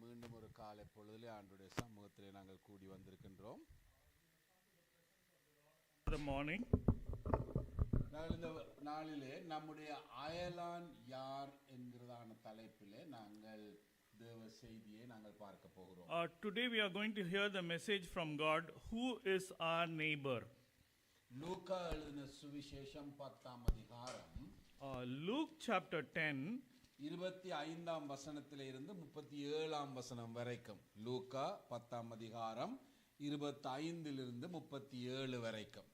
மீண்டும் ஒரு காலை பொழுதிலே ஆண்டுடைய சமூகத்திலே நாங்கள் கூடி வந்திருக்கின்றோம். The morning. நாங்கள் இந்த நாளிலே நம்முடைய அயலான் யார் என்கிறதான தலைப்பிலே நாங்கள் தேவ செய்தியை நாங்கள் பார்க்க போகிறோம். Today we are going to hear the message from God. Who is our neighbor? லூக்கா எழுதின சுவிசேஷம் 10ஆம் அதிகாரம் Luke chapter 10. 25ஆம் வசனத்திலே இருந்து 37ஆம் வசனம் வரைக்கும். லூக்கா 10ஆம் அதிகாரம் 25இலிருந்து 37 வரைக்கும்.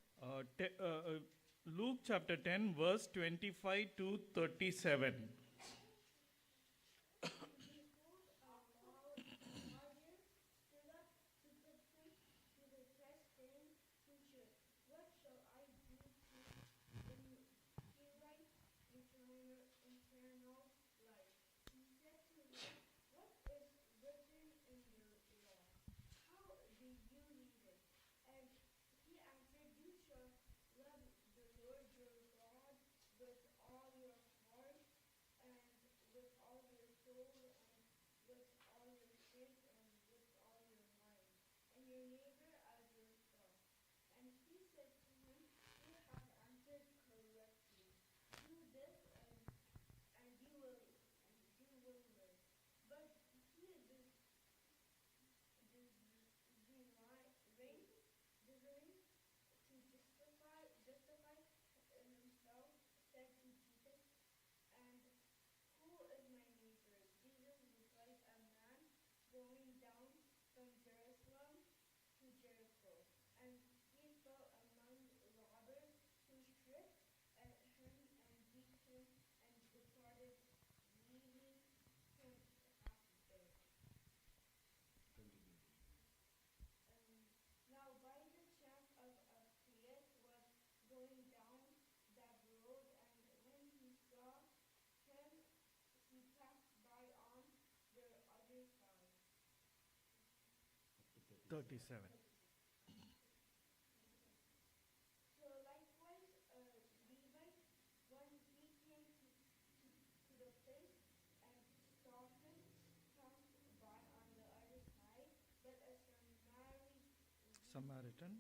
Luke chapter 10 verse 25 to 37. Samaritan.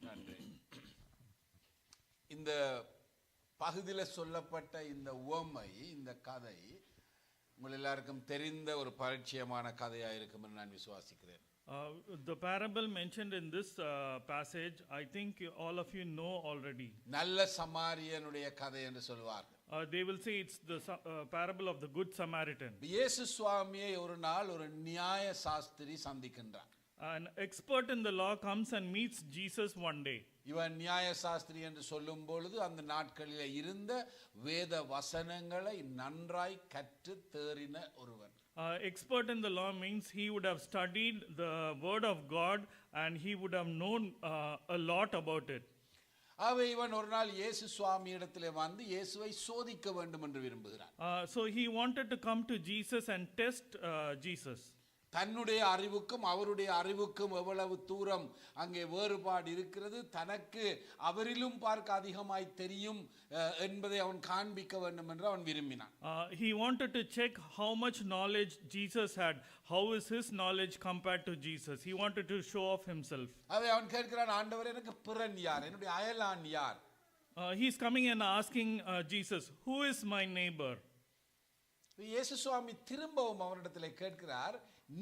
நன்றி. இந்த பகுதியில் சொல்லப்பட்ட இந்த உவமை, இந்த கதை உங்கள் எல்லாருக்கும் தெரிந்த ஒரு பரிச்சயமான கதையாக இருக்கும் என்று நான் விசுவாசிக்கிறேன். The parable mentioned in this passage, I think all of you know already. நல்ல சமாரியனுடைய கதை என்று சொல்வார்கள். They will say it's the parable of the Good Samaritan. இயேசு சுவாமியை ஒரு நாள் ஒரு நியாய Shastri சந்திக்கின்றார். An expert in the law comes and meets Jesus one day. இவன் நியாய சாஸ்திரி என்று சொல்லும் பொழுது அந்த நாட்களிலே இருந்த வேத வசனங்களை நன்றாய் கற்று தேறின ஒருவன். Expert in the law means he would have studied the word of God and he would have known a lot about it. ஆகவே இவன் ஒரு நாள் இயேசு சுவாமி இடத்திலே வந்து இயேசுவை சோதிக்க வேண்டும் என்று விரும்புகிறான். So he wanted to come to Jesus and test Jesus. தன்னுடைய அறிவுக்கும் அவருடைய அறிவுக்கும் எவ்வளவு தூரம் அங்கே வேறுபாடு இருக்கிறது, தனக்கு அவரிலும் பார்க்க அதிகமாய் தெரியும் என்பதை அவன் காண்பிக்க வேண்டும் என்று அவன் விரும்பினான். He wanted to check how much knowledge Jesus had. How is his knowledge compared to Jesus? He wanted to show off himself. அவன் கேட்கிறான், ஆண்டவர் எனக்கு பிறன் யார், என்னுடைய அயலான் யார்? He's coming and asking Jesus, who is my neighbor? இயேசு சுவாமி திரும்பவும் அவரிடத்தில் கேட்கிறார்,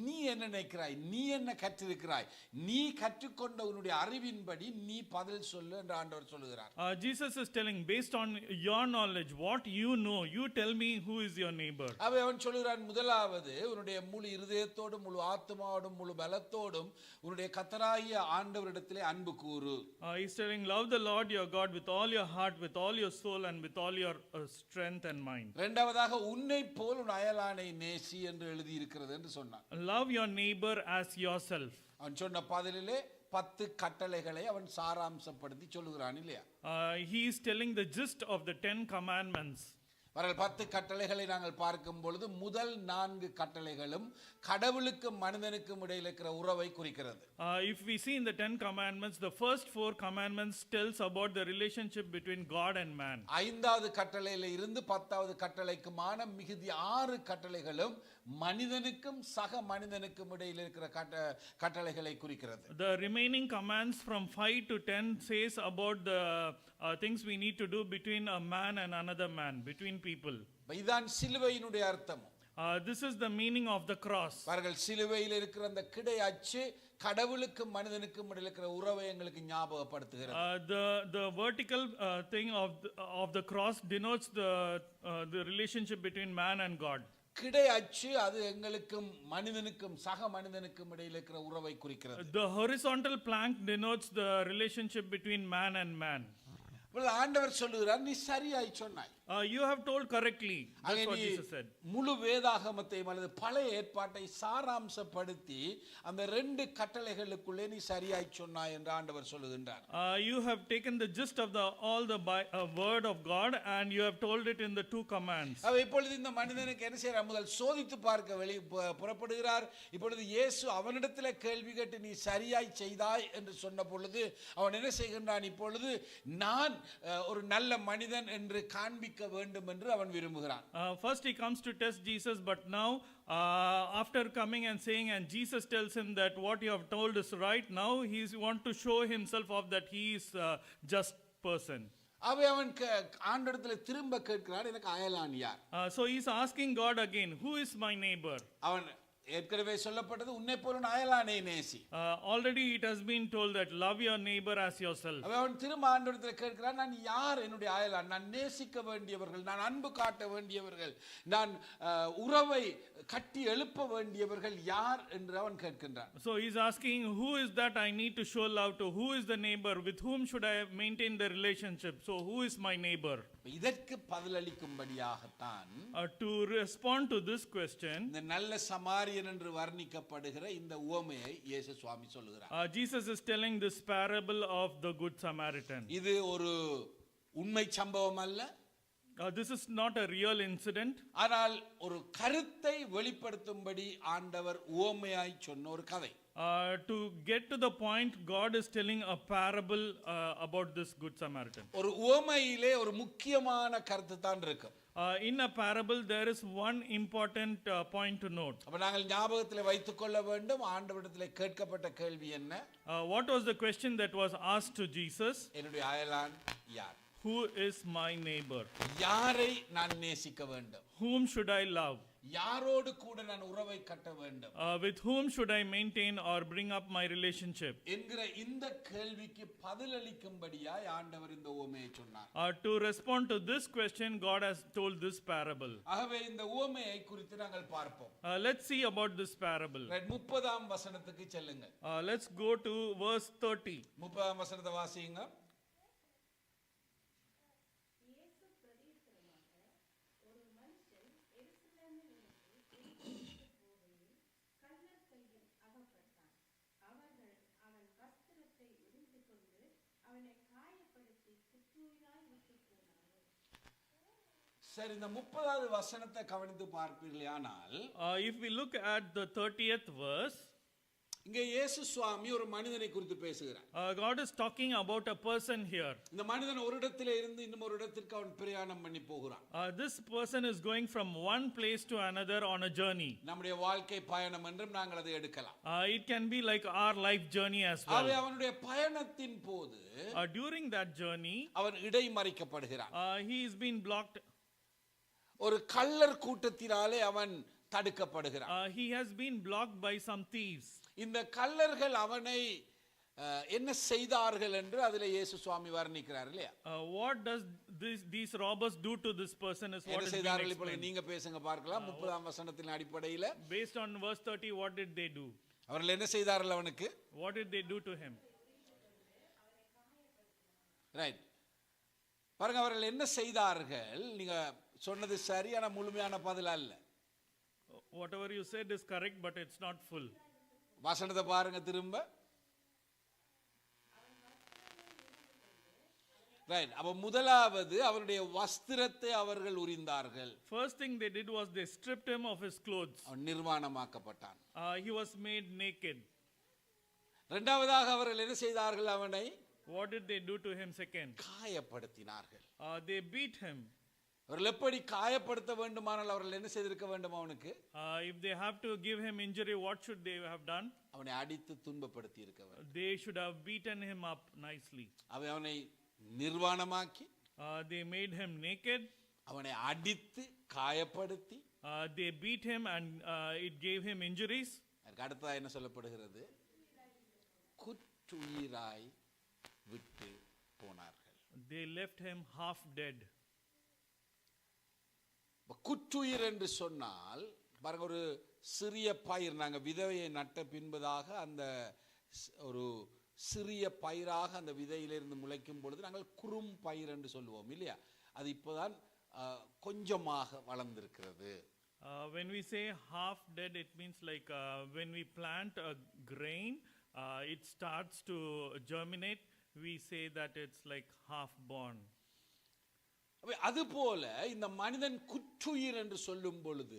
நீ என்ன நினைக்கிறாய், நீ என்ன கற்றிருக்கிறாய், நீ கற்றுக்கொண்ட உன்னுடைய அறிவின்படி நீ பதில் சொல்லு என்று ஆண்டவர் சொல்லுகிறார். Jesus is telling, based on your knowledge, what you know, you tell me who is your neighbor. அவன் சொல்லுகிறான், முதலாவது உன்னுடைய முழு இருதயத்தோடும் முழு ஆத்மாவோடும் முழு பலத்தோடும் உன்னுடைய கர்த்தராகிய ஆண்டவரிடத்திலே அன்பு கூறு. He's telling, love the Lord your God with all your heart, with all your soul and with all your strength and mind. இரண்டாவதாக உன்னை போல் உன் அயலானை நேசி என்று எழுதி இருக்கிறது என்று சொன்னான். Love your neighbor as yourself. அவன் சொன்ன பதிலிலே 10 கட்டளைகளை அவன் சாராம்சப்படுத்தி சொல்லுகிறான் இல்லையா? He is telling the gist of the 10 commandments. வரல் 10 கட்டளைகளை நாங்கள் பார்க்கும் பொழுது முதல் 4 கட்டளைகளும் கடவுளுக்கும் மனிதனுக்கும் இடையில் இருக்கிற உறவை குறிக்கிறது. If we see in the 10 commandments, the first 4 commandments tells about the relationship between God and man. 5வது கட்டளையில இருந்து 10வது கட்டளைக்குமான மிகுதி 6 கட்டளைகளும் மனிதனுக்கும் சக மனிதனுக்கும் இடையில் இருக்கிற கட்டளைகளை குறிக்கிறது. The remaining commands from 5 to 10 says about the things we need to do between a man and another man, between people. இதான் சிலுவையினுடைய அர்த்தம். This is the meaning of the cross. பாருங்கள், சிலுவையில் இருக்கிற அந்த கிடை அச்சு கடவுளுக்கும் மனிதனுக்கும் இடையில் இருக்கிற உறவை எங்களுக்கு ஞாபகப்படுத்துகிறது. The vertical thing of the cross denotes the relationship between man and God. கிடை அச்சு அது எங்களுக்கும் மனிதனுக்கும் சக மனிதனுக்கும் இடையில் இருக்கிற உறவை குறிக்கிறது. The horizontal plank denotes the relationship between man and man. ஆண்டவர் சொல்லுகிறார், நீ சரியாய் சொன்னாய். You have told correctly. That's what Jesus said. முழு வேதாகமத்தையும் அல்லது பழைய ஏற்பாட்டை சாராம்சப்படுத்தி அந்த 2 கட்டளைகளுக்குள்ளே நீ சரியாய் சொன்னாய் என்று ஆண்டவர் சொல்லுகின்றார். You have taken the gist of all the word of God and you have told it in the 2 commands. இப்பொழுது இந்த மனிதனுக்கு என்ன செய்யறார்? முதல் சோதித்து பார்க்க புறப்படுகிறார். இப்பொழுது இயேசு அவனிடத்தில் கேள்வி கேட்டு நீ சரியாய் செய்தாய் என்று சொன்ன பொழுது அவன் என்ன செய்கின்றான்? இப்பொழுது நான் ஒரு நல்ல மனிதன் என்று காண்பிக்க வேண்டும் என்று அவன் விரும்புகிறான். First he comes to test Jesus, but now after coming and saying, and Jesus tells him that what you have told is right, now he want to show himself off that he is a just person. அவன் ஆண்டவரிடத்தில் திரும்ப கேட்கிறான், எனக்கு அயலான் யார்? So he is asking God again, who is my neighbor? அவன் ஏற்கனவே சொல்லப்பட்டது, உன்னை போல அயலானை நேசி. Already it has been told that love your neighbor as yourself. அவன் திரும்ப ஆண்டவரிடத்தில் கேட்கிறான், நான் யார்? என்னுடைய அயலான், நான் நேசிக்க வேண்டியவர்கள், நான் அன்பு காட்ட வேண்டியவர்கள், நான் உறவை கட்டி எழுப்ப வேண்டியவர்கள் யார் என்று அவன் கேட்கின்றான். So he is asking, who is that I need to show love to? Who is the neighbor? With whom should I maintain the relationship? So who is my neighbor? இதற்கு பதிலளிக்கும்படியாகத்தான் to respond to this question, இந்த நல்ல சமாரியன் என்று வர்ணிக்கப்படுகிற இந்த உவமையை இயேசு சுவாமி சொல்லுகிறார். Jesus is telling this parable of the Good Samaritan. இது ஒரு உண்மை சம்பவம் அல்ல. This is not a real incident. ஆனால் ஒரு கருத்தை வெளிப்படுத்தும்படி ஆண்டவர் உவமையாய் சொன்ன ஒரு கதை. To get to the point, God is telling a parable about this Good Samaritan. ஒரு உவமையிலே ஒரு முக்கியமான கருத்து தான் இருக்கும். In a parable, there is one important point to note. அப்ப நாங்கள் ஞாபகத்தில் வைத்துக் கொள்ள வேண்டும், ஆண்டவரிடத்தில் கேட்கப்பட்ட கேள்வி என்ன? What was the question that was asked to Jesus? என்னுடைய அயலான் யார்? Who is my neighbor? யாரை நான் நேசிக்க வேண்டும்? Whom should I love? யாரோடு கூட நான் உறவை கட்ட வேண்டும்? With whom should I maintain or bring up my relationship? என்கிற இந்த கேள்விக்கு பதிலளிக்கும்படியாய் ஆண்டவர் இந்த உவமையை சொன்னார். To respond to this question, God has told this parable. ஆகவே இந்த உவமையை குறித்து நாங்கள் பார்ப்போம். Let's see about this parable. 30ஆம் வசனத்துக்கு செல்லுங்க. Let's go to verse 30. 30ஆம் வசனத்தை வாசிங்க. சரி, இந்த 30வது வசனத்தை கவனித்து பார்ப்பீர்களானால், If we look at the 30th verse, இங்கே இயேசு சுவாமி ஒரு மனிதனை குறித்து பேசுகிறார். God is talking about a person here. இந்த மனிதன் ஒரு இடத்திலே இருந்து இன்னும் ஒரு இடத்திற்கு அவன் பிரயாணம் பண்ணி போகிறான். This person is going from one place to another on a journey. நம்முடைய வாழ்க்கை பயணம் என்றும் நாங்கள் அதை எடுக்கலாம். It can be like our life journey as well. அவனுடைய பயணத்தின் போது During that journey, அவன் இடைமறிக்கப்படுகிறான். he is being blocked. ஒரு கள்ளர் கூட்டத்தினாலே அவன் தடுக்கப்படுகிறான். He has been blocked by some thieves. இந்த கள்ளர்கள் அவனை என்ன செய்தார்கள் என்று அதிலே இயேசு சுவாமி வர்ணிக்கிறார் இல்லையா? What does these robbers do to this person is what is being செய்தார்கள். இப்போ explained. நீங்க பேசுங்க பார்க்கலாம். 30ஆம் வசனத்தின் அடிப்படையில் Based on verse 30, what did they do? அவர்கள் என்ன செய்தார்கள் அவனுக்கு? What did they do to him? Right, பாருங்க, அவர்கள் என்ன செய்தார்கள்? நீங்க சொன்னது சரியான முழுமையான பதில் அல்ல. Whatever you said is correct, but it's not full. வசனத்தை பாருங்க திரும்ப. ரைட், அப்ப முதலாவது அவருடைய வஸ்திரத்தை அவர்கள் உரிந்தார்கள். First thing they did was they stripped him of his clothes. அவன் நிர்வாணமாக்கப்பட்டான். He was made naked. இரண்டாவதாக அவர்கள் என்ன செய்தார்கள்? அவனை What did they do to him second? காயப்படுத்தினார்கள். They beat him. அவர்கள் எப்படி காயப்படுத்த வேண்டுமானால் அவர்கள் என்ன செய்திருக்க வேண்டும்? அவனுக்கு If they have to give him injury, what should they have done? அவனை அடித்து துன்பப்படுத்தி இருக்க வேண்டும். They should have beaten him up nicely. அவனை நிர்வாணமாக்கி They made him naked. அவனை அடித்து காயப்படுத்தி They beat him and it gave him injuries. அதுக்கு அடுத்ததா என்ன சொல்லப்படுகிறது? குற்றுயிராய் விட்டு போனார்கள். They left him half dead. குற்றுயிர் என்று சொன்னால் பாருங்க, ஒரு சிறிய பயிர், நாங்க விதையை நட்ட பின்பதாக அந்த ஒரு சிறிய பயிராக அந்த விதையிலிருந்து முளைக்கும் பொழுது நாங்கள் குறும் பயிர் என்று சொல்லுவோம் இல்லையா? அது இப்போதான் கொஞ்சமாக வளர்ந்திருக்கிறது. When we say half dead, it means like when we plant a grain, it starts to germinate. We say that it's like half born. அதுபோல இந்த மனிதன் குற்றுயிர் என்று சொல்லும் பொழுது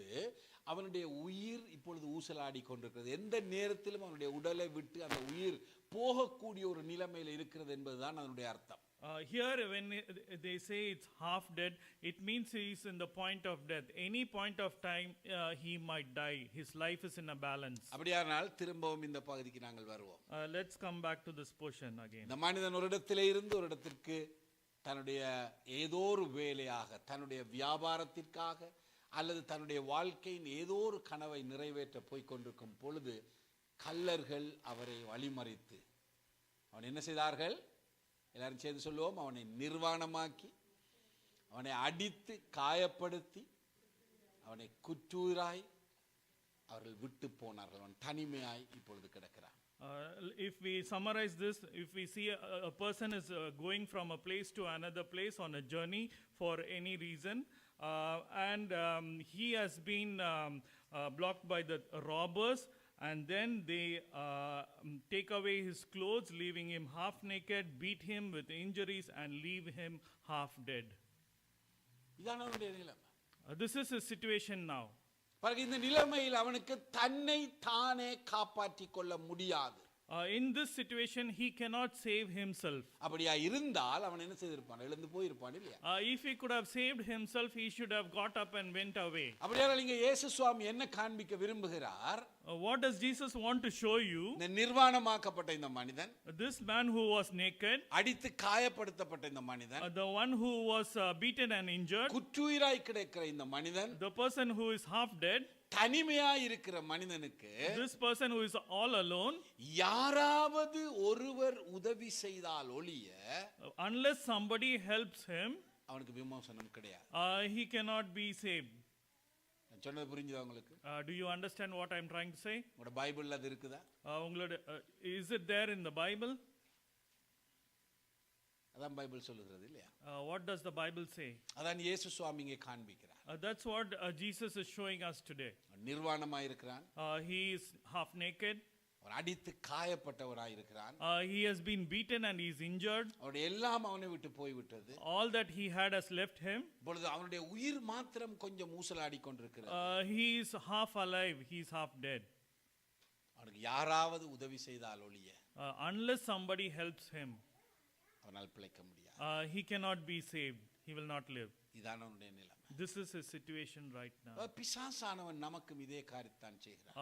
அவனுடைய உயிர் இப்பொழுது ஊசலாடி கொண்டிருக்கிறது. எந்த நேரத்திலும் அவனுடைய உடலை விட்டு அந்த உயிர் போகக்கூடிய ஒரு நிலைமையில் இருக்கிறது என்பதுதான் அதனுடைய அர்த்தம். Here when they say it's half dead, it means he is in the point of death. Any point of time he might die. His life is in a balance. அப்படியானால் திரும்பவும் இந்த பகுதிக்கு நாங்கள் வருவோம். Let's come back to this portion again. இந்த மனிதன் ஒரு இடத்திலே இருந்து ஒரு இடத்திற்கு தன்னுடைய ஏதோ ஒரு வேலையாக, தன்னுடைய வியாபாரத்திற்காக அல்லது தன்னுடைய வாழ்க்கையின் ஏதோ ஒரு கனவை நிறைவேற்ற போய்கொண்டிருக்கும் பொழுது கள்ளர்கள் அவரை வழிமறித்து அவன் என்ன செய்தார்கள்? எல்லாரும் சேர்ந்து சொல்லுவோம், அவனை நிர்வாணமாக்கி, அவனை அடித்து காயப்படுத்தி, அவனை குற்றுயிராய் அவர்கள் விட்டு போனார்கள். அவன் தனிமையாய் இப்பொழுது கிடக்கிறான். If we summarize this, if we see a person is going from a place to another place on a journey for any reason, and he has been blocked by the robbers, and then they take away his clothes, leaving him half naked, beat him with injuries, and leave him half dead. இதான அவனுடைய நிலைமை. This is his situation now. பாருங்க, இந்த நிலைமையில் அவனுக்கு தன்னை தானே காப்பாற்றிக் கொள்ள முடியாது. In this situation, he cannot save himself. அப்படியா இருந்தால் அவன் என்ன செய்திருப்பான்? எழுந்து போயிருப்பான் இல்லையா? If he could have saved himself, he should have got up and went away. அப்படியானால் இங்க இயேசு சுவாமி என்ன காண்பிக்க விரும்புகிறார்? What does Jesus want to show you? இந்த நிர்வாணமாக்கப்பட்ட இந்த மனிதன், This man who was naked, அடித்து காயப்படுத்தப்பட்ட இந்த மனிதன், the one who was beaten and injured, குற்றுயிராய் கிடக்கிற இந்த மனிதன், the person who is half dead, தனிமையாய் இருக்கிற மனிதனுக்கு this person who is all alone, யாராவது ஒருவர் உதவி செய்தால் ஒழிய unless somebody helps him, அவனுக்கு விமோசனம் கிடையாது. he cannot be saved. நான் சொன்னது புரிஞ்சுதா உங்களுக்கு? Do you understand what I'm trying to say? உங்களோட பைபிள்ல அது இருக்குதா? Is it there in the Bible? அதான் பைபிள் சொல்லுகிறது இல்லையா? What does the Bible say? அதான் இயேசு சுவாமி இங்கே காண்பிக்கிறார். That's what Jesus is showing us today. நிர்வாணமாய் இருக்கிறான், He is half naked, அவன் அடித்து காயப்பட்டவராய் இருக்கிறான், he has been beaten and he is injured. அவனுடைய எல்லாம் அவனை விட்டு போய்விட்டது. All that he had has left him. இப்பொழுது அவனுடைய உயிர் மாத்திரம் கொஞ்சம் ஊசலாடி கொண்டிருக்கிறது. He is half alive, he is half dead. அவனுக்கு யாராவது உதவி செய்தால் ஒழிய Unless somebody helps him, அவனால் பிழைக்க முடியாது. he cannot be saved, he will not live. இதான் அவனுடைய நிலைமை. This is his situation right now. பிசாசானவன் நமக்கும் இதே காரியத்தான் செய்கிறான்.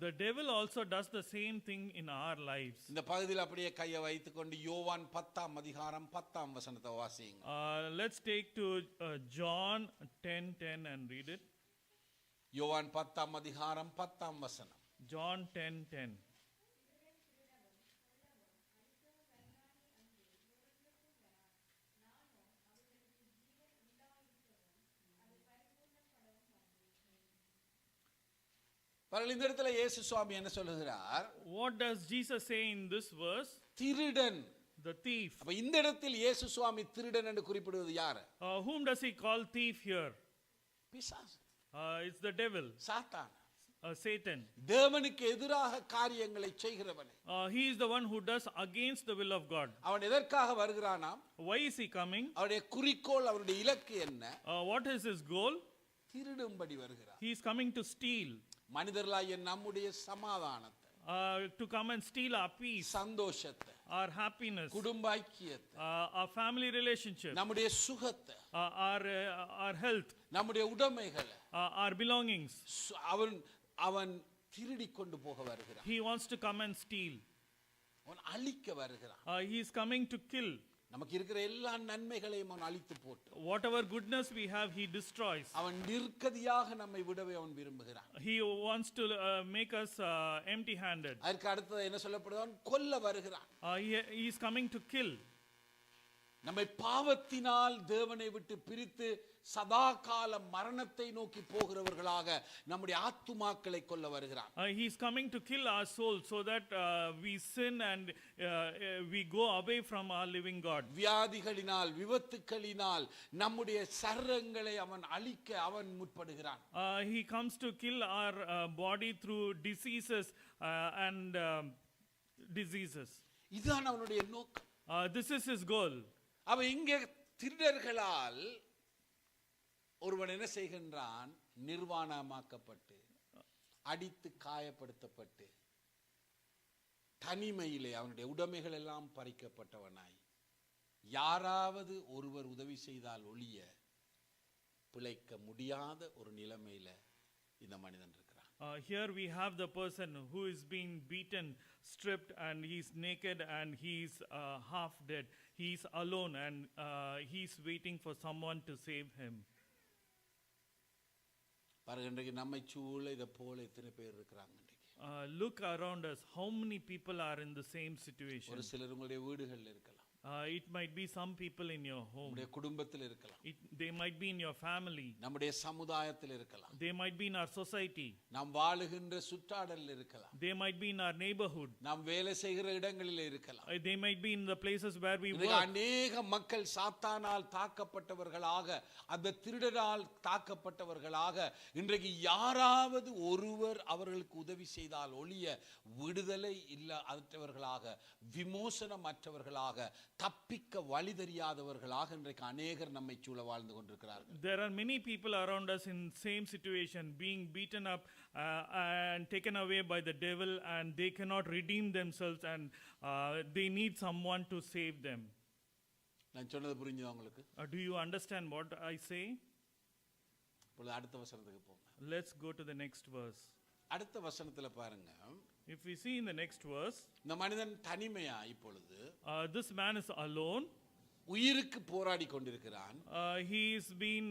The devil also does the same thing in our lives. இந்த பகுதியில் அப்படியே கையை வைத்துக்கொண்டு யோவான் 10ஆம் அதிகாரம் 10ஆம் வசனத்தை வாசியுங்க. Let's take to John 10:10 and read it. யோவான் 10ஆம் அதிகாரம் 10ஆம் வசனம். John 10:10. இந்த இடத்துல இயேசு சுவாமி என்ன சொல்லுகிறார்? What does Jesus say in this verse? திருடன், the thief. அப்ப இந்த இடத்தில் இயேசு சுவாமி திருடன் என்று குறிப்பிடுவது யார்? Whom does he call thief here? பிசாசு. It's the devil, சாத்தான், Satan. தேவனுக்கு எதிராக காரியங்களை செய்கிறவன். He is the one who does against the will of God. அவன் எதற்காக வருகிறானாம்? Why is he coming? அவருடைய குறிக்கோள், அவருடைய இலக்கு என்ன? What is his goal? திருடும்படி வருகிறார். He is coming to steal. மனிதர்களாகிய நம்முடைய சமாதானத்தை, to come and steal our peace, சந்தோஷத்தை, our happiness, குடும்ப ஐக்கியத்தை, our family relationship, நம்முடைய சுகத்தை, our health, நம்முடைய உடைமைகளை, our belongings. அவன் திருடி கொண்டு போக வருகிறான். He wants to come and steal. அவன் அழிக்க வருகிறான். He is coming to kill. நமக்கு இருக்கிற எல்லா நன்மைகளையும் அவன் அழித்து போட்டு, whatever goodness we have, he destroys. அவன் நிர்கதியாக நம்மை விடவே அவன் விரும்புகிறான். He wants to make us empty handed. அதற்கு அடுத்து என்ன சொல்லப்படுது? அவன் கொல்ல வருகிறான். He is coming to kill. நம்மை பாவத்தினால் தேவனை விட்டு பிரித்து சதாகால மரணத்தை நோக்கி போகிறவர்களாக நம்முடைய ஆத்துமாக்களை கொல்ல வருகிறான். He is coming to kill our soul so that we sin and we go away from our living God. வியாதிகளினால், விபத்துக்களினால் நம்முடைய சரீரங்களை அவன் அழிக்க அவன் முற்படுகிறான். He comes to kill our body through diseases and diseases. இதுதான் அவனுடைய நோக்கம். This is his goal. அவன் இங்கே திருடர்களால் ஒருவன் என்ன செய்கின்றான்? நிர்வாணமாக்கப்பட்டு, அடித்து காயப்படுத்தப்பட்டு, தனிமையிலே அவனுடைய உடைமைகள் எல்லாம் பறிக்கப்பட்டவனாய், யாராவது ஒருவர் உதவி செய்தால் ஒழிய பிழைக்க முடியாத ஒரு நிலைமையில இந்த மனிதன் இருக்கிறான். Here we have the person who is being beaten, stripped, and he's naked and he's half dead. He's alone and he's waiting for someone to save him. பாருங்க, இன்றைக்கு நம்மை சூழ இதை போல எத்தனை பேர் இருக்கிறாங்க. Look around us. How many people are in the same situation? ஒரு சிலர் உங்களுடைய வீடுகளில் இருக்கலாம். It might be some people in your home. நம்முடைய குடும்பத்தில் இருக்கலாம். They might be in your family. நம்முடைய சமுதாயத்தில் இருக்கலாம். They might be in our society. நாம் வாழுகின்ற சுற்றாடலில் இருக்கலாம். They might be in our neighborhood. நாம் வேலை செய்கிற இடங்களில் இருக்கலாம். They might be in the places where we work. அநேக மக்கள் சாத்தானால் தாக்கப்பட்டவர்களாக, அந்த திருடரால் தாக்கப்பட்டவர்களாக, இன்றைக்கு யாராவது ஒருவர் அவர்களுக்கு உதவி செய்தால் ஒழிய விடுதலை இல்லாதவர்களாக, விமோசனமற்றவர்களாக, தப்பிக்க வழி தெரியாதவர்களாக இன்றைக்கு அநேகர் நம்மை சூழ வாழ்ந்து கொண்டிருக்கிறார்கள். There are many people around us in same situation, being beaten up and taken away by the devil, and they cannot redeem themselves, and they need someone to save them. நான் சொன்னது புரிஞ்சுதா உங்களுக்கு? Do you understand what I say? இப்பொழுது அடுத்த வசனத்துக்கு போங்க. Let's go to the next verse. அடுத்த வசனத்துல பாருங்க, If we see in the next verse, இந்த மனிதன் தனிமையா இப்பொழுது this man is alone. உயிருக்கு போராடி கொண்டிருக்கிறான். He's been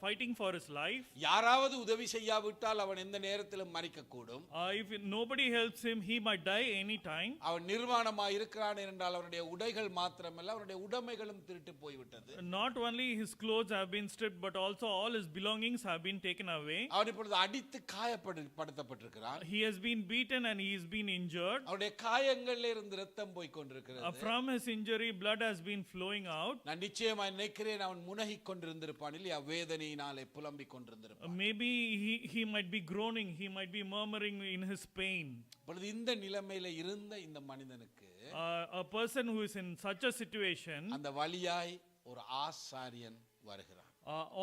fighting for his life. யாராவது உதவி செய்யாவிட்டால் அவன் எந்த நேரத்திலும் மரிக்கக்கூடும். If nobody helps him, he might die any time. அவன் நிர்வாணமாய் இருக்கிறான் என்றால் அவனுடைய உடைகள் மாத்திரமல்ல அவனுடைய உடைமைகளும் திருட்டு போய்விட்டது. Not only his clothes have been stripped, but also all his belongings have been taken away. அவன் இப்பொழுது அடித்து காயப்படுத்தப்பட்டிருக்கிறான். He has been beaten and he has been injured. அவனுடைய காயங்களில் இருந்து இரத்தம் போய் கொண்டிருக்கிறது. From his injury, blood has been flowing out. நான் நிச்சயமாய் நினைக்கிறேன் அவன் முனகிக் கொண்டிருந்திருப்பான் இல்லையா, வேதனையினாலே புலம்பிக் கொண்டிருந்திருப்பான். Maybe he might be groaning, he might be murmuring in his pain. இப்பொழுது இந்த நிலைமையில இருந்த இந்த மனிதனுக்கு A person who is in such a situation, அந்த வழியாய் ஒரு ஆசாரியன் வருகிறான்.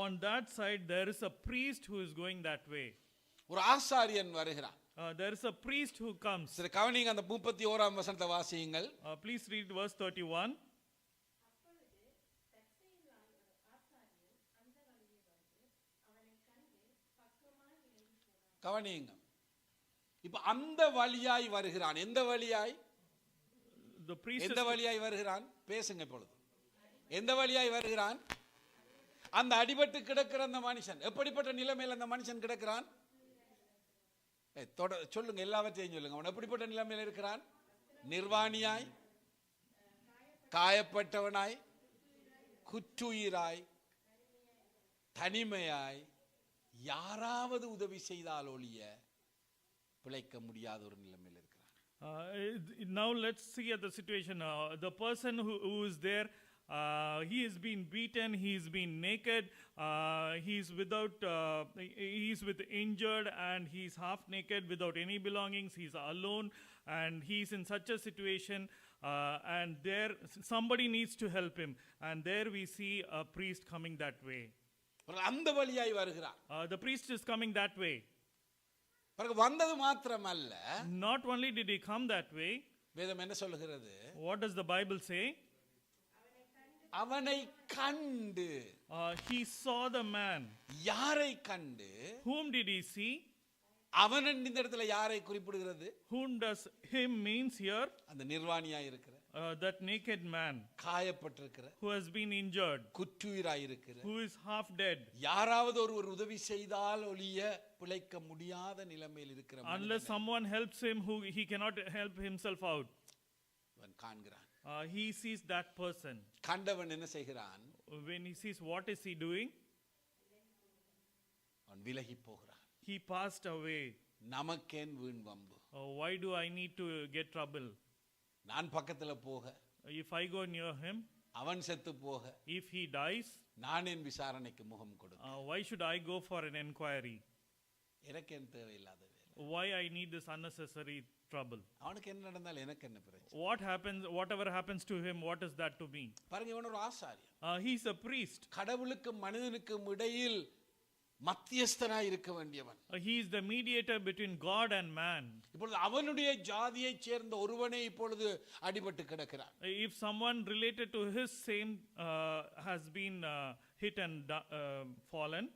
on that side there is a priest who is going that way. ஒரு ஆசாரியன் வருகிறான். There is a priest who comes. சரி, கவனிங்க, அந்த 31ஆம் வசனத்தை வாசியுங்கள். Please read verse 31. கவனிங்க, இப்ப அந்த வழியாய் வருகிறான். எந்த வழியாய்? The priest எந்த வழியாய் வருகிறான்? பேசுங்க இப்பொழுது. எந்த வழியாய் வருகிறான்? அந்த அடிபட்டு கிடக்கிற அந்த மனுஷன், எப்படிப்பட்ட நிலைமையில் அந்த மனுஷன் கிடக்கிறான்? சொல்லுங்க, எல்லாவற்றையும் சொல்லுங்க. அவன் எப்படிப்பட்ட நிலைமையில் இருக்கிறான்? நிர்வாணியாய், காயப்பட்டவனாய், குற்றுயிராய், தனிமையாய், யாராவது உதவி செய்தால் ஒழிய பிழைக்க முடியாத ஒரு நிலைமையில் இருக்கிறான். Now let's see at the situation. The person who is there, he has been beaten, he's been naked, he's with injured, and he's half naked without any belongings. He's alone, and he's in such a situation, and there somebody needs to help him, and there we see a priest coming that way. அந்த வழியாய் வருகிறான். The priest is coming that way. வந்தது மாத்திரமல்ல, not only did he come that way, வேதம் என்ன சொல்லுகிறது? what does the Bible say? அவனை கண்டு. He saw the man. யாரை கண்டு? Whom did he see? அவன் இந்த இடத்துல யாரை குறிப்பிடுகிறது? Whom does him means here? அந்த நிர்வாணியாய் இருக்கிற, that naked man, காயப்பட்டிருக்கிற, who has been injured, குற்றுயிராய் இருக்கிற, who is half dead. யாராவது ஒருவர் உதவி செய்தால் ஒழிய பிழைக்க முடியாத நிலைமையில் இருக்கிற, unless someone helps him, who he cannot help himself out. அவன் காண்கிறான். He sees that person. கண்டவன் என்ன செய்கிறான்? When he sees, what is he doing? அவன் விலகி போகிறான். He passed away. நமக்கேன் வீண் வம்பு? Why do I need to get trouble? நான் பக்கத்துல போக, If I go near him, அவன் செத்து போக, if he dies, நான் என் விசாரணைக்கு முகம் கொடுக்க, why should I go for an inquiry? எனக்கு என்ன தேவையில்லாத வேலை. Why I need this unnecessary trouble? அவனுக்கு என்ன நடந்தால் எனக்கு என்ன பிரச்சனை? What happens, whatever happens to him, what is that to me? பாருங்க, இவன் ஒரு ஆசாரியன். He's a priest. கடவுளுக்கும் மனிதனுக்கும் இடையில் மத்தியஸ்தனாய் இருக்க வேண்டியவன். He is the mediator between God and man. இப்பொழுது அவனுடைய ஜாதியைச் சேர்ந்த ஒருவனே இப்பொழுது அடிபட்டு கிடக்கிறான். If someone related to his same has been hit and fallen,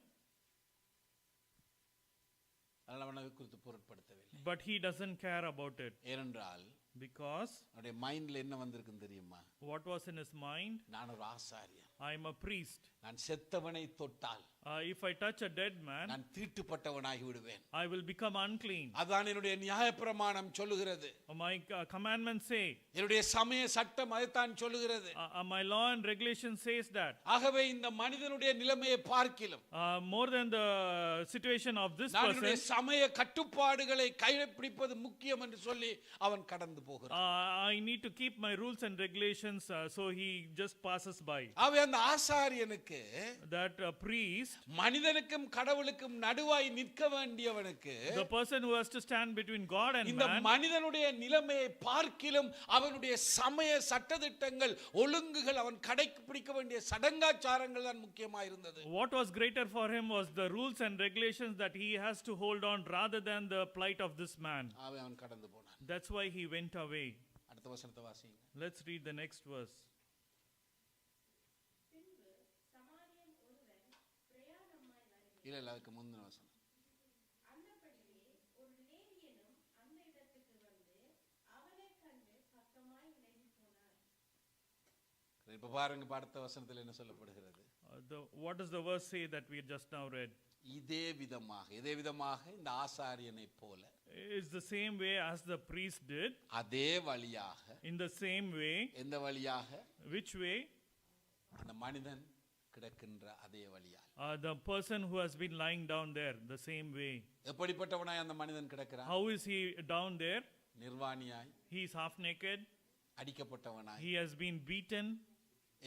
அவனை குறித்து பொருட்படுத்தவில்லை. but he doesn't care about it. ஏனென்றால் Because அவனுடைய மைண்ட்ல என்ன வந்திருக்குன்னு தெரியுமா? what was in his mind? நான் ஒரு ஆசாரியன். I am a priest. நான் செத்தவனை தொட்டால், If I touch a dead man, நான் தீட்டுப்பட்டவனாகி விடுவேன். I will become unclean. அதான் என்னுடைய நியாயப்பிரமாணம் சொல்லுகிறது. My commandments say, என்னுடைய சமய சட்டம் அதைத்தான் சொல்லுகிறது. my law and regulation says that. ஆகவே இந்த மனிதனுடைய நிலைமையை பார்க்கிலும், More than the situation of this நான் என்னுடைய person, சமய கட்டுப்பாடுகளை கைப்பிடிப்பது முக்கியம் என்று சொல்லி அவன் கடந்து போகிறான். I need to keep my rules and regulations, so he just passes by. அவன் அந்த ஆசாரியனுக்கு, That priest, மனிதனுக்கும் கடவுளுக்கும் நடுவாய் நிற்க வேண்டியவனுக்கு, the person who has to stand between God and இந்த man, மனிதனுடைய நிலைமையை பார்க்கிலும் அவனுடைய சமய சட்டதிட்டங்கள் ஒழுங்குகள் அவன் கடைபிடிக்க வேண்டிய சடங்காச்சாரங்கள் தான் முக்கியமா இருந்தது. what was greater for him was the rules and regulations that he has to hold on rather than the plight of this man. அவன் கடந்து போனான். That's why he went away. அடுத்த வசனத்தை வாசிங்க. Let's read the next verse. இல்ல அதுக்கு முந்தின வசனம். இப்ப பாருங்க அடுத்த வசனத்தில் என்ன சொல்லப்படுகிறது. What does the verse say that we just now read? இதே விதமாக இந்த ஆசாரியனை போல, It's the same way as the priest did. அதே வழியாக, In the same way. எந்த வழியாக? Which way? அந்த மனிதன் கிடக்கின்ற அதே வழியாக. The person who has been lying down there, the same way. எப்படிப்பட்டவனாய் அந்த மனிதன் கிடக்கிறான்? How is he down there? நிர்வாணியாய், He is half naked. அடிக்கப்பட்டவனாய், He has been beaten.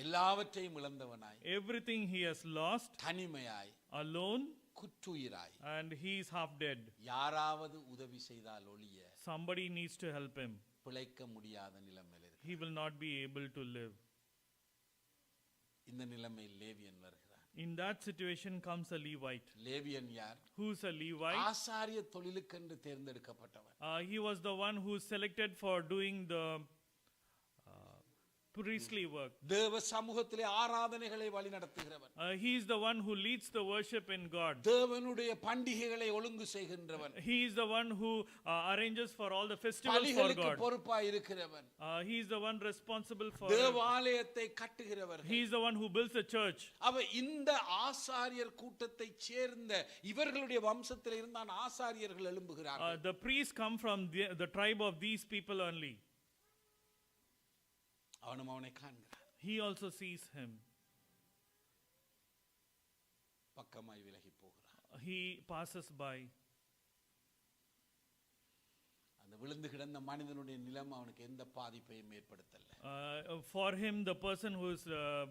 எல்லாவற்றையும் இழந்தவனாய், Everything he has lost. தனிமையாய், Alone. குற்றுயிராய், And he is half dead. யாராவது உதவி செய்தால் ஒழிய Somebody needs to help him. பிழைக்க முடியாத நிலைமையில் இருக்கு. He will not be able to live. இந்த நிலைமையில் லேவியன் வருகிறான். In that situation comes a Levite. லேவியன் யார்? Who's a Levite? ஆசாரிய தொழிலுக்கென்று தேர்ந்தெடுக்கப்பட்டவன். He was the one who is selected for doing the priestly work. தேவ சமூகத்திலே ஆராதனைகளை வழிநடத்துகிறவன். He is the one who leads the worship in God. தேவனுடைய பண்டிகைகளை ஒழுங்கு செய்கின்றவன். He is the one who arranges for all the festivals for பலிகளுக்கு God. பொறுப்பாய் இருக்கிறவன். He is the one responsible for. தேவாலயத்தை கட்டுகிறவர். He is the one who builds a church. அவ இந்த ஆசாரியர் கூட்டத்தை சேர்ந்த இவர்களுடைய வம்சத்தில் இருந்தான் ஆசாரியர்கள் எழும்புகிறார்கள். The priests come from the tribe of these people only. அவனும் அவனை காண்கிறான். He also sees him. பக்கமாய் விலகி போகிறான். He passes by. அந்த விழுந்து கிடந்த மனிதனுடைய நிலைமை அவனுக்கு எந்த பாதிப்பையும் ஏற்படுத்தல. For him, the person who's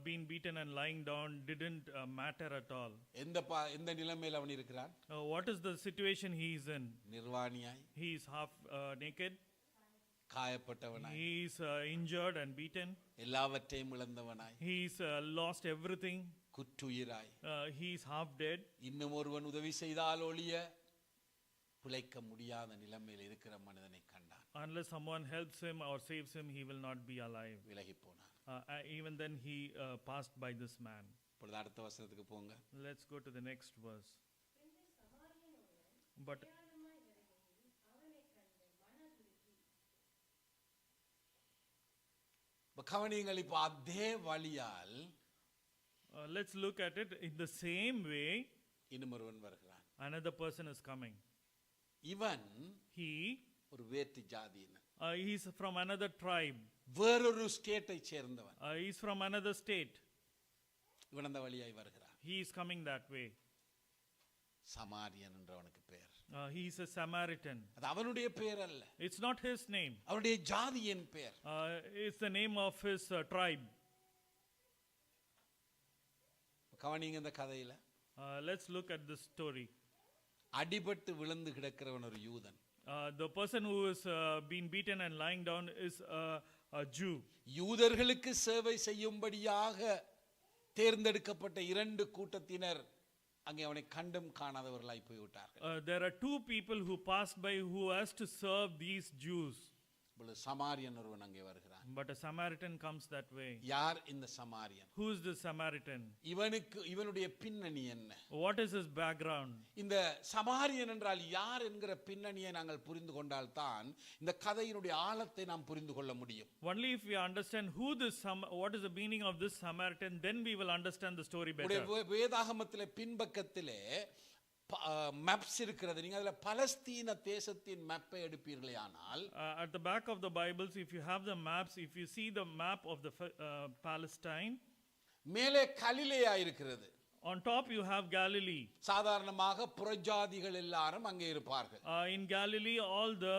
been beaten and lying down didn't matter at all. எந்த நிலைமையில் அவன் இருக்கிறான்? What is the situation he is in? நிர்வாணியாய், He is half naked. காயப்பட்டவனாய், He is injured and beaten. எல்லாவற்றையும் இழந்தவனாய், He is lost everything. குற்றுயிராய், He is half dead. இன்னும் ஒருவன் உதவி செய்தால் ஒழிய பிழைக்க முடியாத நிலைமையில் இருக்கிற மனிதனை கண்டான். Unless someone helps him or saves him, he will not be alive. விலகி போனான். Even then, he passed by this man. இப்பொழுது அடுத்த வசனத்துக்கு போங்க. Let's go to the next verse. But கவனிங்கள், இப்போ அதே வழியால் let's look at it in the same way. இன்னும் ஒருவன் வருகிறான். Another person is coming. இவன் He ஒரு வேற்று ஜாதியினர், is from another tribe. வேறொரு ஸ்டேட்டை சேர்ந்தவன். He is from another state. இவன் அந்த வழியாய் வருகிறான். He is coming that way. சமாரியன் என்றவனுக்கு பெயர். He is a Samaritan. அது அவனுடைய பெயர் அல்ல, It's not his name. அவனுடைய ஜாதியின் பெயர். It's the name of his tribe. கவனிங்க இந்த கதையில. Let's look at this story. அடிபட்டு விழுந்து கிடக்கிறவன் ஒரு யூதன். The person who is been beaten and lying down is a Jew. யூதர்களுக்கு சேவை செய்யும்படியாக தேர்ந்தெடுக்கப்பட்ட இரண்டு கூட்டத்தினர் அங்கே அவனை கண்டும் காணாதவர்களாய் போய்விட்டார்கள். There are two people who passed by who has to serve these Jews. சமாரியன் ஒருவன் அங்கே வருகிறான். But a Samaritan comes that way. யார் இந்த சமாரியன்? Who is the Samaritan? இவனுடைய பின்னணி என்ன? What is his background? இந்த சமாரியன் என்றால் யார் என்கிற பின்னணியை நாங்கள் புரிந்து கொண்டால் தான் இந்த கதையினுடைய ஆழத்தை நாம் புரிந்து கொள்ள முடியும். Only if we understand what is the meaning of this Samaritan, then we will understand the story better. வேதாகமத்திலே பின்பக்கத்திலே மேப்ஸ் இருக்கிறது. நீங்க அதுல பலஸ்தீன தேசத்தின் மேப்பை எடுப்பீர்களே ஆனால், at the back of the Bibles, if you have the maps, if you see the map of the Palestine, மேலே கலிலேயா இருக்கிறது. On top you have Galilee. சாதாரணமாக புறஜாதிகள் எல்லாரும் அங்கே இருப்பார்கள். In Galilee, all the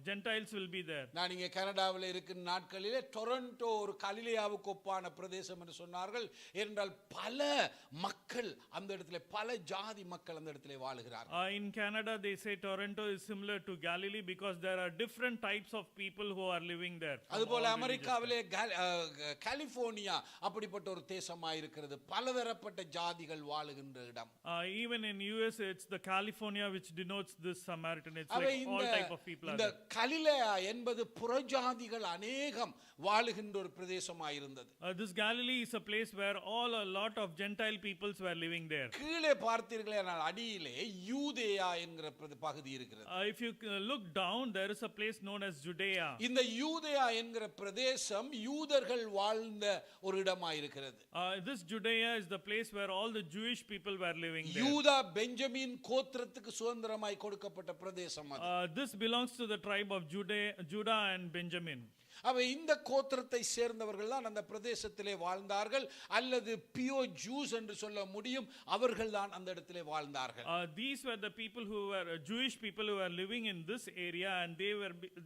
Gentiles will be there. நான் இங்கே கனடாவில் இருக்கிற நாட்களிலே டொரண்டோ ஒரு கலிலேயாவுக்கு ஒப்பான பிரதேசம் என்று சொன்னார்கள். ஏனென்றால் பல மக்கள் அந்த இடத்துல, பல ஜாதி மக்கள் அந்த இடத்துல வாழுகிறார்கள். In Canada, they say Toronto is similar to Galilee because there are different types of people who are living there. அதுபோல அமெரிக்காவிலே கலிபோர்னியா அப்படிப்பட்ட ஒரு தேசமாக இருக்கிறது. பலதரப்பட்ட ஜாதிகள் வாழுகின்ற இடம். Even in US, it's the California which denotes this Samaritan. It's like all type of people are இந்த there. கலிலேயா என்பது புறஜாதிகள் அநேகம் வாழுகின்ற ஒரு பிரதேசமாக இருந்தது. This Galilee is a place where a lot of Gentile peoples were living there. கீழே பார்த்தீர்களேனால் அடியிலே யூதேயா என்கிற பகுதி இருக்கிறது. If you look down, there is a place known as Judea. இந்த யூதேயா என்கிற பிரதேசம் யூதர்கள் வாழ்ந்த ஒரு இடமாக இருக்கிறது. This Judea is the place where all the Jewish people were living there. யூதா பெஞ்சமின் கோத்திரத்துக்கு சுதந்திரமாய் கொடுக்கப்பட்ட பிரதேசம் அது. This belongs to the tribe of Judah and Benjamin. அவை இந்த கோத்திரத்தை சேர்ந்தவர்கள் தான் அந்த பிரதேசத்திலே வாழ்ந்தார்கள், அல்லது பியோர் ஜூஸ் என்று சொல்ல முடியும், அவர்கள் தான் அந்த இடத்திலே வாழ்ந்தார்கள். These were the people who were Jewish people who were living in this area, and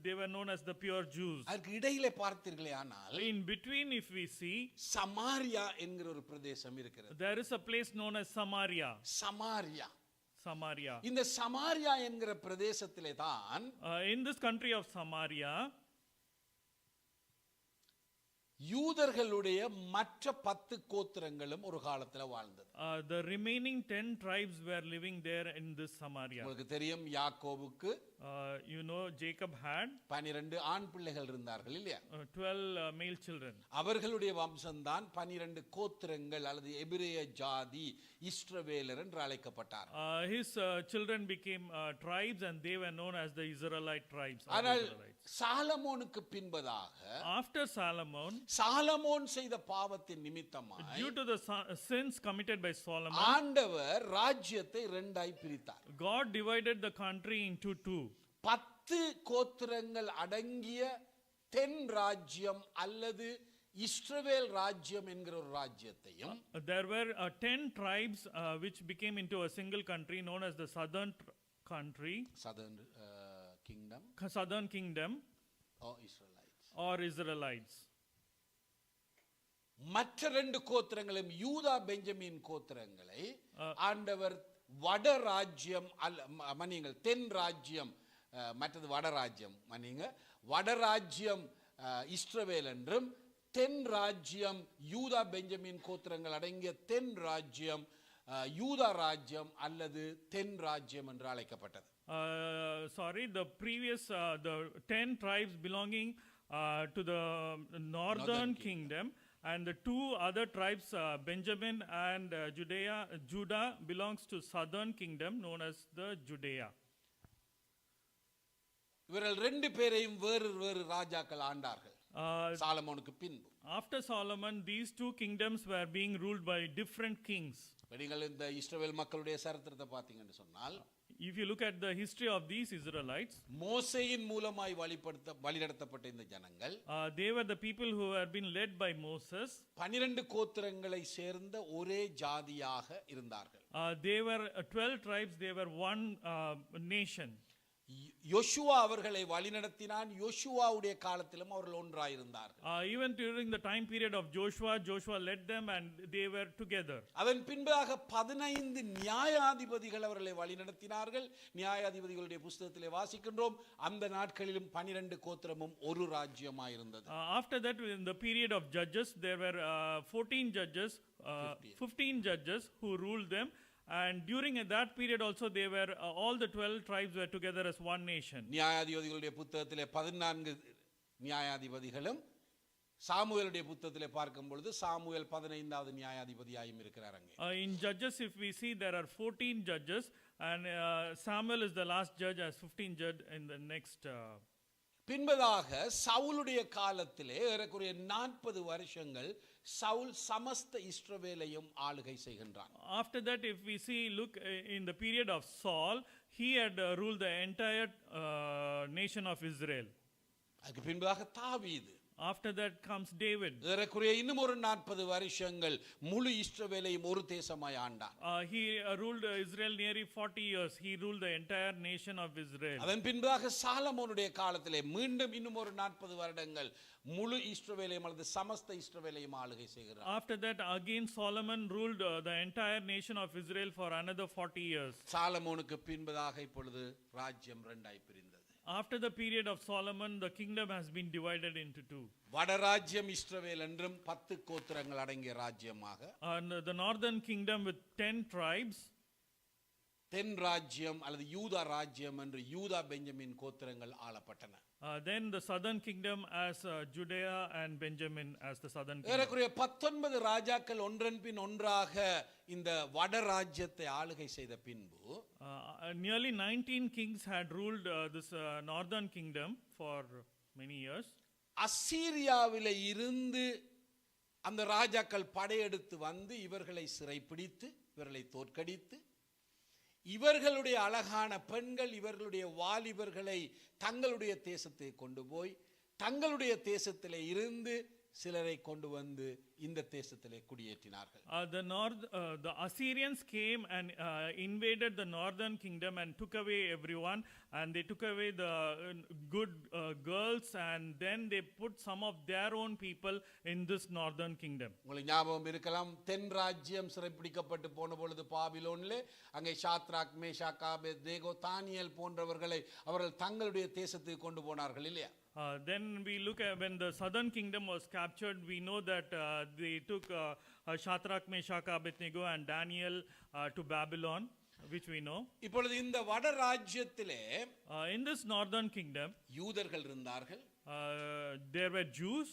they were known as the pure Jews. அதுக்கு இடையிலே பார்த்தீர்களே ஆனால் In between, if we see, Samariya என்கிற ஒரு பிரதேசம் இருக்கிறது. there is a place known as Samaria. Samariya. இந்த சமாரியா என்கிற பிரதேசத்திலே தான் in this country of Samaria, யூதர்களுடைய மற்ற 10 கோத்திரங்களும் ஒரு காலத்துல வாழ்ந்தது. The remaining 10 tribes were living there in this Samaria. உங்களுக்கு தெரியும், யாக்கோபுக்கு you know, Jacob had 12 ஆண் பிள்ளைகள் இருந்தார்கள் இல்லையா? 12 male children. அவர்களுடைய வம்சம்தான் 12 கோத்திரங்கள் அல்லது எபிரேய ஜாதி இஸ்ரவேலர் என்று அழைக்கப்பட்டார். His children became tribes, and they were known as the Israelite tribes. ஆனால் சாலமோனுக்கு பின்பதாக, after Solomon, சாலமோன் செய்த பாவத்தின் நிமித்தமாய், due to the sins committed by Solomon, ஆண்டவர் ராஜ்யத்தை இரண்டாய் பிரித்தார். God divided the country into two. 10 கோத்திரங்கள் அடங்கிய தென் ராஜ்யம் அல்லது இஸ்ரவேல் ராஜ்யம் என்கிற ஒரு ராஜ்யத்தையும், there were 10 tribes which became into a single country known as the southern country, southern kingdom or Israelites. மற்ற 2 கோத்திரங்களும் யூதா பெஞ்சமின் கோத்திரங்களை ஆண்டவர் வட ராஜ்யம் மன்னியுங்கள் தென் ராஜ்யம், மற்றது வட ராஜ்யம் மன்னிங்க, வட ராஜ்யம் இஸ்ரவேல் என்றும் தென் ராஜ்யம் யூதா பெஞ்சமின் கோத்திரங்கள் அடங்கிய தென் ராஜ்யம் யூதா ராஜ்யம் அல்லது தென் ராஜ்யம் என்று அழைக்கப்பட்டது. The previous the 10 tribes belonging to the northern kingdom, and the 2 other tribes, Benjamin and Judah belongs to southern kingdom known as the Judea. இவர்கள் 2 பேரையும் வேறு வேறு ராஜாக்கள் ஆண்டார்கள் சாலமோனுக்கு பின்பு. After Solomon, these 2 kingdoms were being ruled by different kings. நீங்கள் இந்த இஸ்ரவேல் மக்களுடைய சரித்திரத்தை பார்த்தீங்கன்னு சொன்னால், if you look at the history of these Israelites, மோசேயின் மூலமாய் வழிநடத்தப்பட்ட இந்த ஜனங்கள், they were the people who had been led by Moses. 12 கோத்திரங்களை சேர்ந்த ஒரே ஜாதியாக இருந்தார்கள். They were 12 tribes, they were one nation. யோசுவா அவர்களை வழிநடத்தினான். யோசுவாவுடைய காலத்திலும் அவர்கள் ஒன்றாயிருந்தார்கள். Even during the time period of Joshua led them and they were together. அதன் பின்பாக 15 நியாயாதிபதிகள் அவர்களை வழிநடத்தினார்கள். நியாயாதிபதிகளுடைய புத்தகத்திலே வாசிக்கின்றோம், அந்த நாட்களிலும் 12 கோத்திரமும் ஒரு ராஜ்யமாயிருந்தது. After that, in the period of Judges, there were 14 judges, 15 judges who ruled them. And during that period also, they were all the 12 tribes were together as one nation. நியாயாதிபதிகளுடைய புத்தகத்திலே 14 நியாயாதிபதிகளும், சாமுவேலுடைய புத்தகத்திலே பார்க்கும் பொழுது சாமுவேல் 15வது நியாயாதிபதியாயும் இருக்கிறார் அங்கே. In Judges, if we see, there are 14 judges, and Samuel is the last judge as 15 judge in the next. பின்பதாக சவுலுடைய காலத்திலே ஏறக்குறைய 40 வருஷங்கள் சவுல் சமஸ்த இஸ்ரவேலையும் ஆளுகை செய்கின்றான். After that, if we see, look in the period of Saul, he had ruled the entire nation of Israel. அதுக்கு பின்பதாக தாவீது. After that comes David. ஏறக்குறைய இன்னும் ஒரு 40 வருஷங்கள் முழு இஸ்ரவேலையும் ஒரு தேசமாய் ஆண்டான். He ruled Israel nearly 40 years. He ruled the entire nation of Israel. அதன் பின்பாக சாலமோனுடைய காலத்திலே மீண்டும் இன்னும் ஒரு 40 வருடங்கள் முழு இஸ்ரவேலையும் அல்லது சமஸ்த இஸ்ரவேலையும் ஆளுகை செய்கிறார். After that again Solomon ruled the entire nation of Israel for another 40 years. சாலமோனுக்கு பின்பதாக இப்பொழுது ராஜ்யம் இரண்டாய் பிரிந்தது. After the period of Solomon, the kingdom has been divided into two. வடராஜ்யம் இஸ்ரவேல் என்றும் 10 கோத்திரங்கள் அடங்கிய ராஜ்யமாக, And the northern kingdom with 10 tribes. தென் ராஜ்யம் அல்லது யூதா ராஜ்யம் என்று யூதா பெஞ்சமின் கோத்திரங்கள் ஆளப்பட்டன. Then the southern kingdom as Judea and Benjamin as the southern kingdom. ஏறக்குறைய 19 ராஜாக்கள் ஒன்றன் பின் ஒன்றாக இந்த வடராஜ்யத்தை ஆளுகை செய்த பின்பு Nearly 19 kings had ruled this northern kingdom for many years. அசீரியாவிலே இருந்து அந்த ராஜாக்கள் படையெடுத்து வந்து இவர்களை சிறைப்பிடித்து இவர்களை தோற்கடித்து இவர்களுடைய அழகான பெண்கள் இவர்களுடைய வாலிபர்களை தங்களுடைய தேசத்தை கொண்டு போய் தங்களுடைய தேசத்திலே இருந்து சிலரை கொண்டு வந்து இந்த தேசத்திலே குடியேற்றினார்கள். The Assyrians came and invaded the northern kingdom and took away everyone, and they took away the good girls, and then they put some of their own people in this northern kingdom. உங்களுக்கு ஞாபகம் இருக்கலாம், தென் ராஜ்யம் சிறைப்பிடிக்கப்பட்டு போன பொழுது பாபிலோனிலே அங்கே Shadrach Meshach Abednego தானியேல் போன்றவர்களை அவர்கள் தங்களுடைய தேசத்துக்கு கொண்டு போனார்கள் இல்லையா? Then we look at when the southern kingdom was captured, we know that they took Shadrach, Meshach, Abednego and Daniel to Babylon, which we know. இப்பொழுது இந்த வட ராஜ்யத்திலே In this northern kingdom, யூதர்கள் இருந்தார்கள், there were Jews.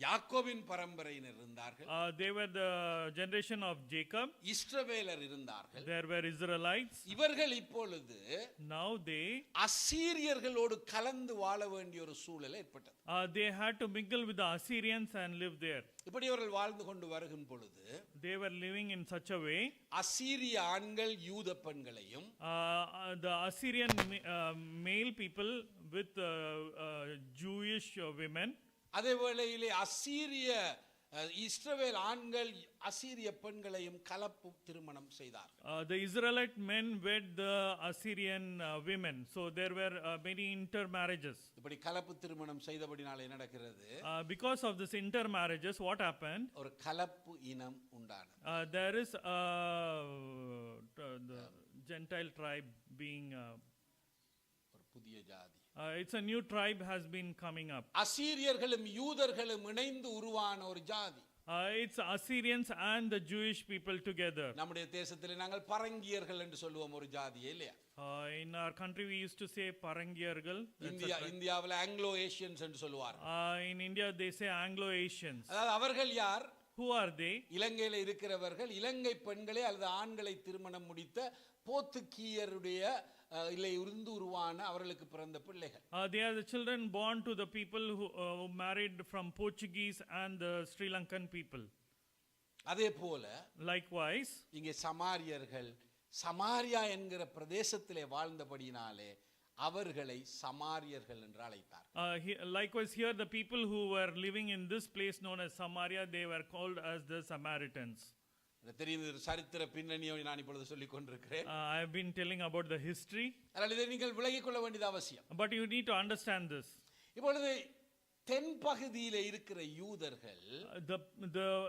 யாக்கோபின் பரம்பரையினர் இருந்தார்கள், They were the generation of Jacob. இஸ்ரவேலர் இருந்தார்கள். There were Israelites. இவர்கள் இப்பொழுது Now they அசீரியர்களோடு கலந்து வாழ வேண்டிய ஒரு சூழல் ஏற்பட்டது. they had to mingle with the Assyrians and live there. இப்படி அவர்கள் வாழ்ந்து கொண்டு வருகின்ற பொழுது They were living in such a way. அசீரிய ஆண்கள் யூத பெண்களையும் The Assyrian male people with Jewish women. அதே வேளையிலே அசீரிய இஸ்ரவேல் ஆண்கள் அசீரிய பெண்களையும் கலப்பு திருமணம் செய்தார். The Israelite men wed the Assyrian women, so there were many intermarriages. இப்படி கலப்பு திருமணம் செய்தபடினால என்ன நடக்கிறது? Because of this intermarriages, what happened? ஒரு கலப்பு இனம் உண்டானது. There is the Gentile tribe being ஒரு புதிய ஜாதி. It's a new tribe has been coming up. அசீரியர்களும் யூதர்களும் இணைந்து உருவான ஒரு ஜாதி. It's Assyrians and the Jewish people together. நம்முடைய தேசத்திலே நாங்கள் பரங்கியர்கள் என்று சொல்லுவோம் ஒரு ஜாதி இல்லையா? In our country we used to say Parangiyargal. இந்தியாவில் ஆங்கிலோ ஏசியன்ஸ் என்று சொல்லுவார். In India they say Anglo-Asians. அதாவது அவர்கள் யார்? Who are they? இலங்கையில் இருக்கிறவர்கள் இலங்கை பெண்களை அல்லது ஆண்களை திருமணம் முடித்த போர்த்துகீயருடைய இல்லை இருந்து உருவான அவர்களுக்கு பிறந்த பிள்ளைகள். They are the children born to the people who married from Portuguese and the Sri Lankan people. அதே போல Likewise, இங்கே சமாரியர்கள் சமாரியா என்கிற பிரதேசத்திலே வாழ்ந்தபடியினாலே அவர்களை சமாரியர்கள் என்று அழைத்தார். Likewise here the people who were living in this place known as Samaria, they were called as the Samaritans. தெரியுது, சரித்திர பின்னணியை நான் இப்பொழுது சொல்லிக் கொண்டிருக்கிறேன். I have been telling about the history. அதனால் இதை நீங்கள் விளங்கிக் கொள்ள வேண்டியது அவசியம். But you need to understand this. இப்பொழுது தென் பகுதியிலே இருக்கிற யூதர்கள்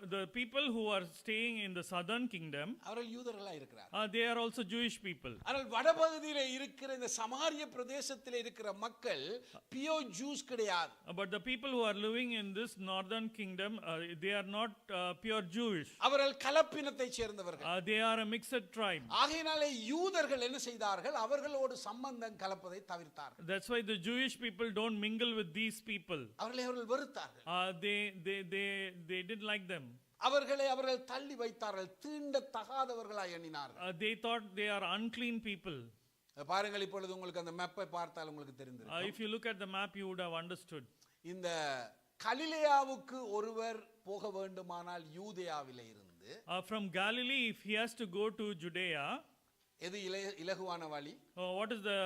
The people who are staying in the southern kingdom, அவர்கள் யூதர்களா இருக்கிறார். they are also Jewish people. ஆனால் வடபகுதியிலே இருக்கிற இந்த சமாரிய பிரதேசத்திலே இருக்கிற மக்கள் பியூர் ஜூஸ் கிடையாது. But the people who are living in this northern kingdom, they are not pure Jewish. அவர்கள் கலப்பினத்தை சேர்ந்தவர்கள். They are a mixed tribe. ஆகையினாலே யூதர்கள் என்ன செய்தார்கள்? அவர்களோடு சம்பந்தம் கலப்பதை தவிர்த்தார்கள். That's why the Jewish people don't mingle with these people. அவர்களை அவர்கள் வெறுத்தார்கள். They didn't like them. அவர்களை அவர்கள் தள்ளி வைத்தார்கள், தீண்ட தகாதவர்களாய் எண்ணினார்கள். They thought they are unclean people. பாருங்கள், இப்பொழுது உங்களுக்கு அந்த மேப்பை பார்த்தால் உங்களுக்கு தெரிந்திருக்கும். If you look at the map you would have understood. இந்த கலிலேயாவுக்கு ஒருவர் போக வேண்டுமானால் யூதேயாவிலே இருந்து From Galilee if he has to go to Judea, எது இலகுவான வழி? What is the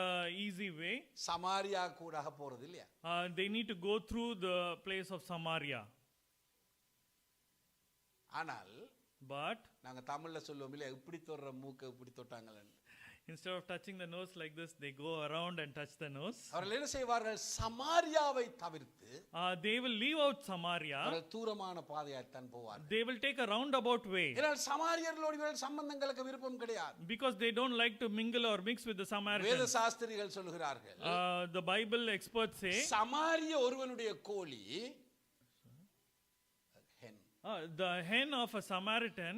easy way? Samariya கூடாக போறது இல்லையா? They need to go through the place of Samaria. ஆனால் But நாங்க தமிழ்ல சொல்லுவோம் இல்லையா, இப்படி தொடுற மூக்க இப்படி தொட்டாங்களன்னு. instead of touching the nose like this, they go around and touch the nose. அவர்கள் என்ன செய்வார்கள்? சமாரியாவை தவிர்த்து They will leave out Samaria. அவர்கள் தூரமான பாதையாய்த்தான் போவார்கள். They will take a roundabout way. ஏனால் சமாரியர்களோடு இவர்கள் சம்பந்தங்களுக்கு விருப்பம் கிடையாது. Because they don't like to mingle or mix with the வேத Samaritans. சாஸ்திரிகள் சொல்கிறார்கள், The Bible experts say சமாரிய ஒருவனுடைய கோழி hen, the hen of a Samaritan,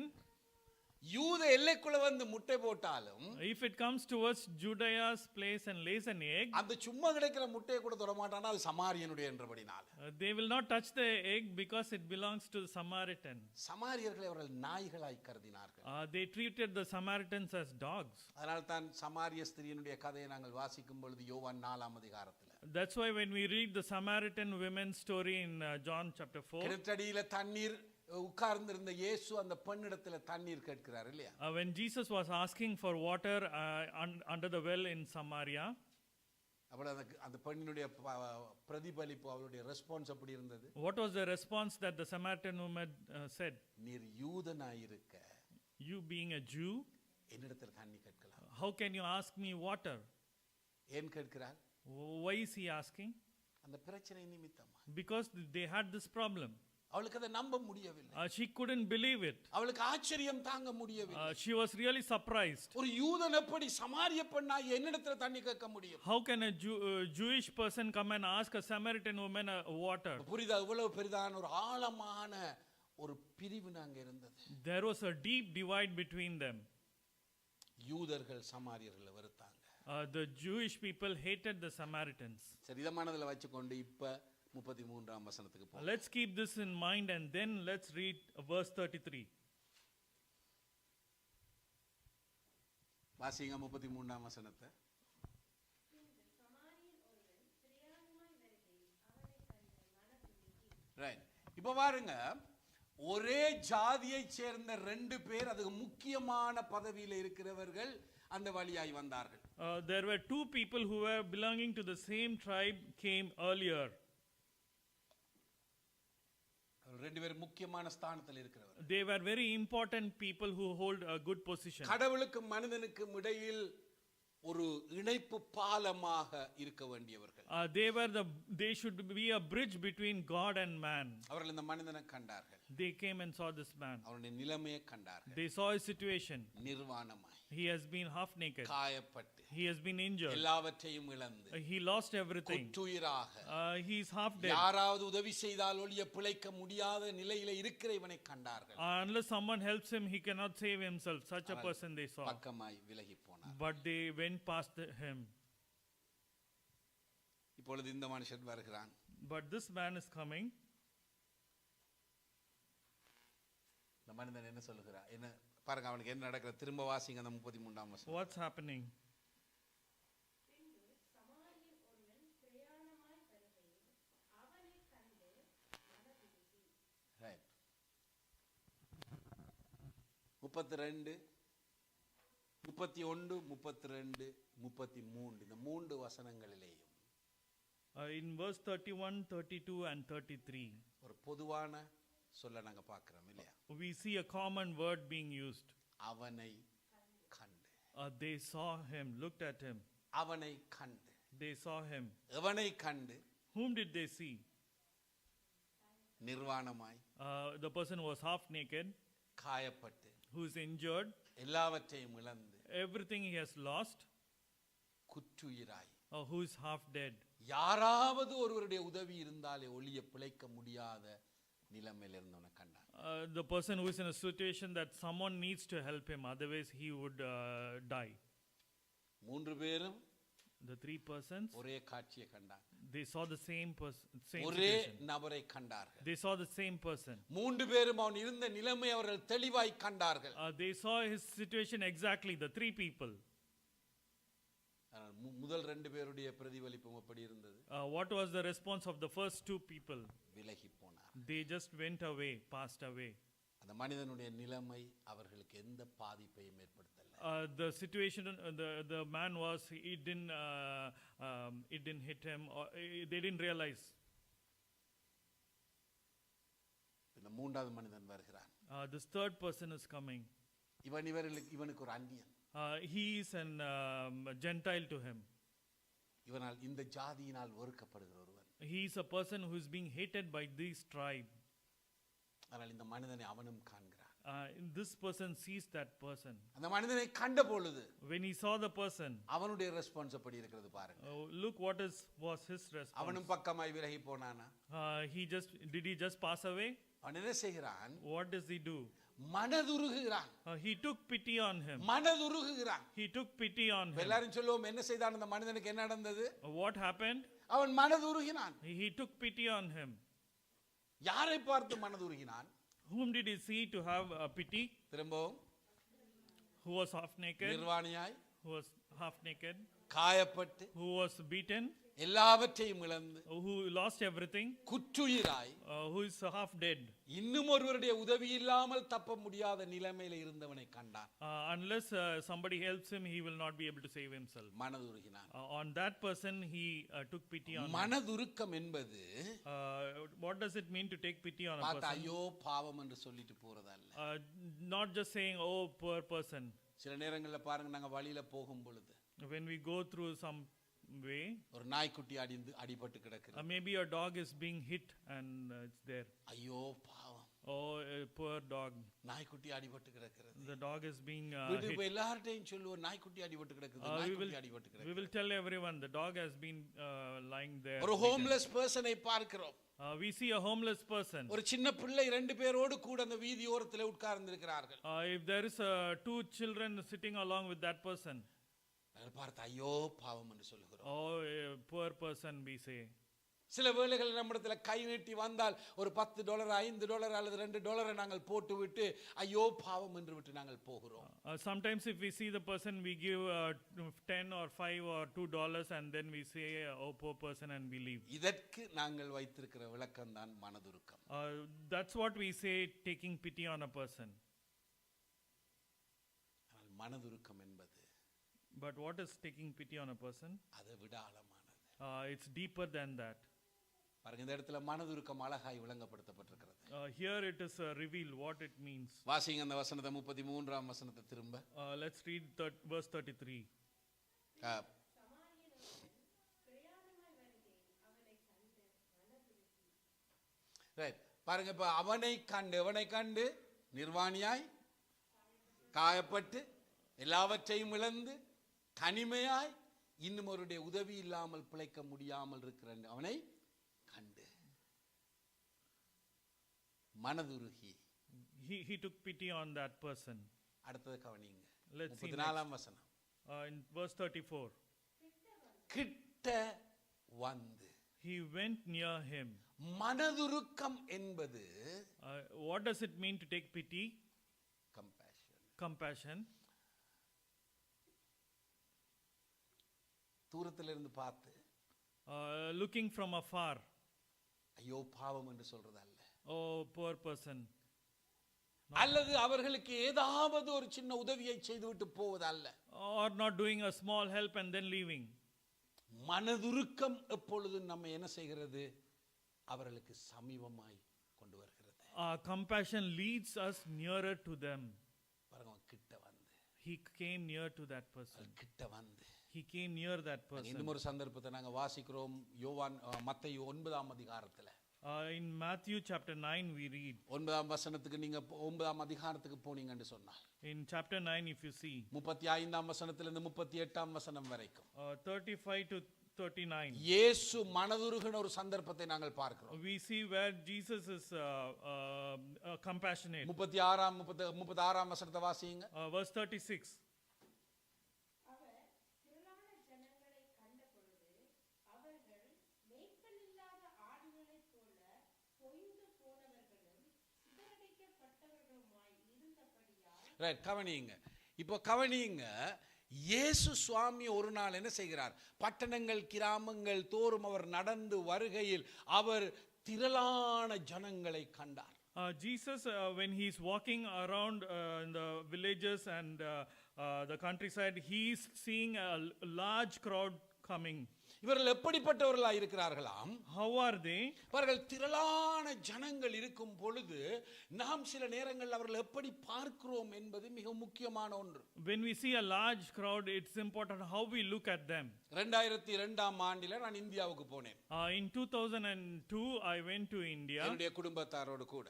யூத எல்லைக்குள்ள வந்து முட்டை போட்டாலும் if it comes towards Judea's place and lays an egg, அந்த சும்மா கிடைக்கிற முட்டையை கூட தொட மாட்டானா, அது சமாரியனுடைய என்றபடினால. they will not touch the egg because it belongs to the Samaritan. சமாரியர்களை அவர்கள் நாய்களாய் கருதினார்கள். They treated the Samaritans as dogs. அதனால தான் சமாரிய ஸ்திரீனுடைய கதையை நாங்கள் வாசிக்கும் பொழுது யோவான் 4ஆம் அதிகாரத்தில், That's why when we read the Samaritan women's story in John chapter 4, கிணற்றடியில தண்ணீர் உட்கார்ந்திருந்த இயேசு அந்த பெண்ணிடத்துல தண்ணீர் கேட்கிறார் இல்லையா? when Jesus was asking for water under the well in Samaria, அப்ப அந்த பெண்ணினுடைய பிரதிபலிப்பு, அவளுடைய ரெஸ்பான்ஸ் அப்படி இருந்தது. what was the response that the Samaritan woman said? நீர் யூதனாயிருக்க You being a Jew, என்னிடத்துல தண்ணி கேட்கலாம். how can you ask me water? ஏன் கேட்கிறார்? Why is he asking? அந்த பிரச்சனை நிமித்தமா. Because they had this problem. அவளுக்கு அதை நம்ப முடியவில்லை. She couldn't believe it. அவளுக்கு ஆச்சரியம் தாங்க முடியவில்லை. She was really surprised. ஒரு யூதன் எப்படி சமாரிய பெண்ணாய் என்னிடத்துல தண்ணி கேட்க முடியும்? How can a Jewish person come and ask a Samaritan woman water? புரிதா? இவ்வளவு பெரிதான ஒரு ஆழமான ஒரு பிரிவு நாங்க இருந்தது. There was a deep divide between them. யூதர்கள் சமாரியர்களை வெறுத்தாங்க. The Jewish people hated the Samaritans. சரி, இத மனதில் வச்சுக்கொண்டு இப்ப 33ஆம் வசனத்துக்கு போவோம். Let's keep this in mind and then let's read verse 33. வாசிங்க 33ஆம் வசனத்தை. ரைட். இப்ப பாருங்க, ஒரே ஜாதியை சேர்ந்த ரெண்டு பேர், அது முக்கியமான பதவியில் இருக்கிறவர்கள் அந்த வழியாய் வந்தார்கள். There were two people who were belonging to the same tribe came earlier. ரெண்டு பேர் முக்கியமான ஸ்தானத்தில் இருக்கிறவர்கள். They were very important people who hold a good position. கடவுளுக்கும் மனிதனுக்கும் இடையில் ஒரு இணைப்பு பாலமாக இருக்க வேண்டியவர்கள். They should be a bridge between God and man. அவர்கள் இந்த மனிதனை கண்டார்கள். They came and saw this man. அவருடைய நிலைமையை கண்டார்கள். They saw his situation. நிர்வாணமாய், He has been half naked. காயப்பட்டு, He has been injured. எல்லாவற்றையும் இழந்து, He lost everything. குற்றுயிராக, He is half dead. யாராவது உதவி செய்தால் ஒழிய பிழைக்க முடியாத நிலையில இருக்கிற இவனை கண்டார்கள். Unless someone helps him, he cannot save himself. Such a person they saw. பக்கமாய் விலகி போனார். But they went past him. இப்பொழுது இந்த மனுஷன் வருகிறான். But this man is coming. இந்த மனிதன் என்ன சொல்லுகிறார்? என்ன பாருங்க, அவனுக்கு என்ன நடக்கிறது? திரும்ப வாசிங்க அந்த 33ஆம் வசனம். What's happening? ரைட். 32, 31, 32, 33 இந்த மூன்று வசனங்களிலேயும் In verse 31, 32 and 33, ஒரு பொதுவான சொல்ல நாங்க பார்க்கிறோம் இல்லையா? we see a common word being used. அவனை கண்டு. They saw him, looked at him. அவனை கண்டு. They saw him. எவனை கண்டு? Whom did they see? நிர்வாணமாய், The person was half naked, காயப்பட்டு, who is injured, எல்லாவற்றையும் இழந்து, everything he has lost, குற்றுயிராய், who is half dead. யாராவது ஒருவருடைய உதவி இருந்தாலே ஒளிய பிழைக்க முடியாத நிலைமையில் இருந்தவனை கண்டான். The person who is in a situation that someone needs to help him, otherwise he would die. மூன்று பேரும் The three persons, ஒரே காட்சியை கண்டாங்க. they saw the same ஒரே situation. நபரை கண்டார்கள். They saw the same person. மூன்று பேரும் அவன் இருந்த நிலைமை அவர்கள் தெளிவாய் கண்டார்கள். They saw his situation exactly, the three people. முதல் ரெண்டு பேருடைய பிரதிபலிப்பும் எப்படி இருந்தது? What was the response of the first two people? விலகி போனார். They just went away, passed away. அந்த மனிதனுடைய நிலைமை அவர்களுக்கு எந்த பாதிப்பையும் ஏற்படுத்தல. The situation, the man was, it didn't hit him, or they didn't realize. இந்த மூன்றாவது மனிதன் வருகிறான். This third person is coming. இவனுக்கு ஒரு அந்நியன். He is an Gentile to him. இவனால் இந்த ஜாதியினால் வெறுக்கப்படுகிற ஒருவன். He is a person who is being hated by this tribe. ஆனால் இந்த மனிதனை அவனும் காண்கிறான். This person sees that person. அந்த மனிதனை கண்ட பொழுது, when he saw the person, அவனுடைய ரெஸ்பான்ஸ் எப்படி இருக்கிறது பாருங்க. Look what was his response. அவனும் பக்கமாய் விலகி போனானா? Did he just pass away? அவன் என்ன செய்கிறான்? What does he do? மனதுருகுகிறான். He took pity on him. மனதுருகுகிறான். He took pity on him. எல்லாரும் சொல்லுவோம், என்ன செய்தான் அந்த மனிதனுக்கு? என்ன நடந்தது? What happened? அவன் மனதுருகினான். He took pity on him. யாரை பார்த்து மனதுருகினான்? Whom did he see to have pity? திரும்பவும், who was half naked, நிர்வாணியாய், who was half naked, காயப்பட்டு, who was beaten, எல்லாவற்றையும் இழந்து, who lost everything, குற்றுயிராய், who is half dead, இன்னும் ஒருவருடைய உதவி இல்லாமல் தப்ப முடியாத நிலைமையில இருந்தவனை கண்டான். Unless somebody helps him, he will not be able to save himself. மனதுருகினான். On that person he took pity on him. மனதுருக்கம் என்பது what does it mean to take pity on a பார்த்து person? ஐயோ பாவம் என்று சொல்லிட்டு போறதல்ல. Not just saying, oh poor person. சில நேரங்கள்ல பாருங்க, நாங்க வழியில போகும் பொழுது, when we go through some way, ஒரு நாய்க்குட்டி அடிபட்டு கிடக்குது. maybe a dog is being hit and it's there. ஐயோ பாவம், oh poor dog, நாய்க்குட்டி அடிபட்டு கிடக்குது. the dog is being வீட்டுக்கு hit. போய் எல்லார்ட்டையும் சொல்லுவோம், நாய்க்குட்டி அடிபட்டு கிடக்குது, நாய்க்குட்டி அடிபட்டு கிடக்குது. We will tell everyone the dog has been lying there. ஒரு ஹோம்லெஸ் பர்சனை பார்க்கிறோம். We see a homeless person. ஒரு சின்ன பிள்ளை 2 பேரோடு கூட அந்த வீதியோரத்தில் உட்கார்ந்து இருக்கிறார்கள். If there is 2 children sitting along with that person, பார்த்து ஐயோ பாவம் என்று சொல்லுகிறோம். oh poor person we say. சில வேளைகள் நம்மிடத்தில் கை நீட்டி வந்தால் ஒரு $10 $5 அல்லது $2 நாங்கள் போட்டு விட்டு ஐயோ பாவம் என்று விட்டு நாங்கள் போகிறோம். Sometimes if we see the person, we give 10 or 5 or $2 and then we say, oh poor person, and we leave. இதற்கு நாங்கள் வைத்திருக்கிற விளக்கம் தான் மனதுருக்கம். That's what we say, taking pity on a person. ஆனால் மனதுருக்கம் என்பது, but what is taking pity on a person? அதை விட ஆழமானது. It's deeper than that. பாருங்க, இந்த இடத்துல மனதுருக்கம் அழகாய் விளங்கப்படுத்தப்பட்டிருக்கிறது. Here it is revealed what it means. வாசிங்க அந்த வசனத்தை, 33ஆம் வசனத்தை திரும்ப. Let's read verse 33. ரைட், பாருங்க, இப்ப அவனை கண்டு நிர்வாணியாய், காயப்பட்டு, எல்லாவற்றையும் இழந்து, தனிமையாய், இன்னும் அவருடைய உதவி இல்லாமல் பிழைக்க முடியாமல் இருக்கிற அவனை கண்டு மனதுருகி, he took pity on that person. அடுத்தது கவனிங்க, Let's see 34ஆம் வசனம். In verse 34, கிட்ட வந்து, he went near him. மனதுருக்கம் என்பது what does it mean to take pity? Compassion. தூரத்திலிருந்து பார்த்து, looking from afar, ஐயோ பாவம் என்று சொல்றது அல்ல. oh poor person. அல்லது அவர்களுக்கு ஏதாவது ஒரு சின்ன உதவியை செய்துவிட்டு போவது அல்ல. or not doing a small help and then leaving. மனதுருக்கம் எப்பொழுதும் நம்ம என்ன செய்கிறது? அவர்களுக்கு சமீபமாய் கொண்டு வருகிறது. Compassion leads us nearer to them. பாருங்க, கிட்ட வந்து, he came near to that person. கிட்ட வந்து, he came near that person. இன்னும் ஒரு சந்தர்ப்பத்தை நாங்க வாசிக்கிறோம், மத்தேயு 9ஆம் அதிகாரத்துல. In Matthew chapter 9 we read. 9ஆம் வசனத்துக்கு நீங்க 9ஆம் அதிகாரத்துக்கு போனீங்கன்னு சொன்னால், in chapter 9 if you see, 35ஆம் வசனத்திலிருந்து 38ஆம் வசனம் வரைக்கும் 35 to 39, இயேசு மனதுருகின ஒரு சந்தர்ப்பத்தை நாங்கள் பார்க்கிறோம். we see where Jesus is compassionate. 36ஆம் வசனத்தை வாசிங்க. Verse 36. ரைட், கவனிங்க. இப்போ கவனிங்க, இயேசு சுவாமி ஒரு நாள் என்ன செய்கிறார்? பட்டணங்கள் கிராமங்கள் தோறும் அவர் நடந்து வருகையில் அவர் திரளான ஜனங்களை கண்டார். Jesus, when he's walking around in the villages and the countryside, he's seeing a large crowd coming. இவர்கள் எப்படிப்பட்டவர்களாய் இருக்கிறார்களாம்? How are they? அவர்கள் திரளான ஜனங்கள் இருக்கும் பொழுது நாம் சில நேரங்கள் அவர்கள் எப்படி பார்க்கிறோம் என்பது மிக முக்கியமான ஒன்று. When we see a large crowd, it's important how we look at them. 2002ஆம் ஆண்டில நான் இந்தியாவுக்கு போனேன். In 2002, I went to India என்னுடைய குடும்பத்தாரோடு கூட.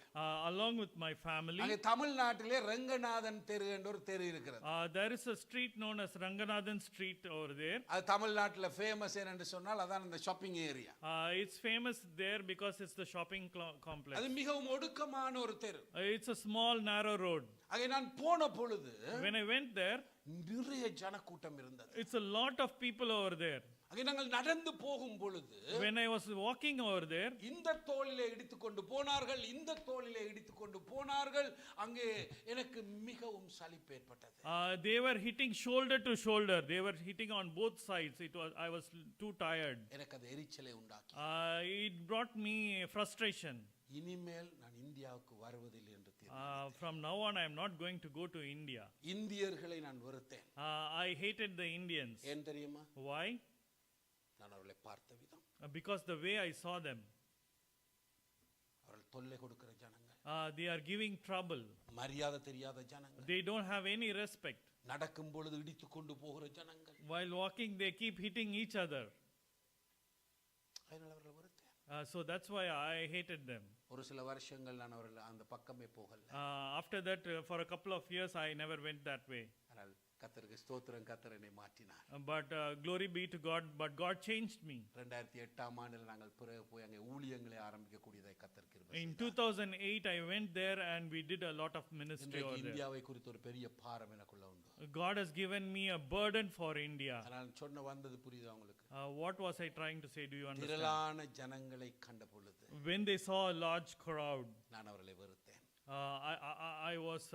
along with my family. அங்கே தமிழ்நாட்டிலே ரங்கநாதன் தெரு என்ற ஒரு தெரு இருக்கிறது. There is a street known as Ranganathan Street over there. அது தமிழ்நாட்டில் ஃபேமஸ் என்று சொன்னால் அதான் அந்த shopping area. It's famous there because it's the shopping complex. அது மிகவும் ஒடுக்கமான ஒரு தெரு. It's a small narrow road. அங்கே நான் போன பொழுது When I went there, நிறைய ஜனக்கூட்டம் இருந்தது. it's a lot of people over there. அங்கே நாங்கள் நடந்து போகும் பொழுது When I was walking over there, இந்த தோளிலே இடித்துக்கொண்டு போனார்கள், இந்த தோளிலே இடித்துக்கொண்டு போனார்கள். அங்கே எனக்கு மிகவும் சலிப்பு ஏற்பட்டது. they were hitting shoulder to shoulder. They were hitting on both sides. I was too tired. எனக்கு அது எரிச்சலை உண்டாக்கி. It brought me frustration. இனிமேல் நான் இந்தியாவுக்கு வருவதில்லை என்று From now on, I am not going to go to India. இந்தியர்களை நான் வெறுத்தேன். I hated the Indians. ஏன் தெரியுமா? Why? நான் அவர்களை பார்த்த விதம். Because the way I saw them. அவர்கள் தொல்லை கொடுக்கிற ஜனங்கள். They are giving trouble. மரியாதை தெரியாத ஜனங்கள். They don't have any respect. நடக்கும் பொழுது இடித்து கொண்டு போகிற ஜனங்கள். While walking, they keep hitting each other. அதனால அவர்களை வெறுத்தேன். So that's why I hated them. ஒரு சில வருஷங்கள் நான் அவர்கள் அந்த பக்கமே போகல. After that, for a couple of years, I never went that way. ஆனால் கர்த்தருக்கு ஸ்தோத்திரம், கர்த்தர் என்னை மாற்றினார். But glory be to God, but God changed me. 2008ஆம் ஆண்டில் நாங்கள் பிறகு போய் அங்கே ஊழியங்களை ஆரம்பிக்கக்கூடியதை கர்த்தர் கிருபை In செய்தார். 2008, I went there and we did a lot of ministry இன்றைக்கு over there. இந்தியாவை குறித்து ஒரு பெரிய பாரம் எனக்குள்ள உண்டு. God has given me a burden for India. ஆனால் சொன்ன வந்தது புரியுதா உங்களுக்கு? What was I trying to say? Do you understand? திரளான ஜனங்களை கண்ட பொழுது When they saw a large crowd, நான் அவர்களை வெறுத்தேன். I was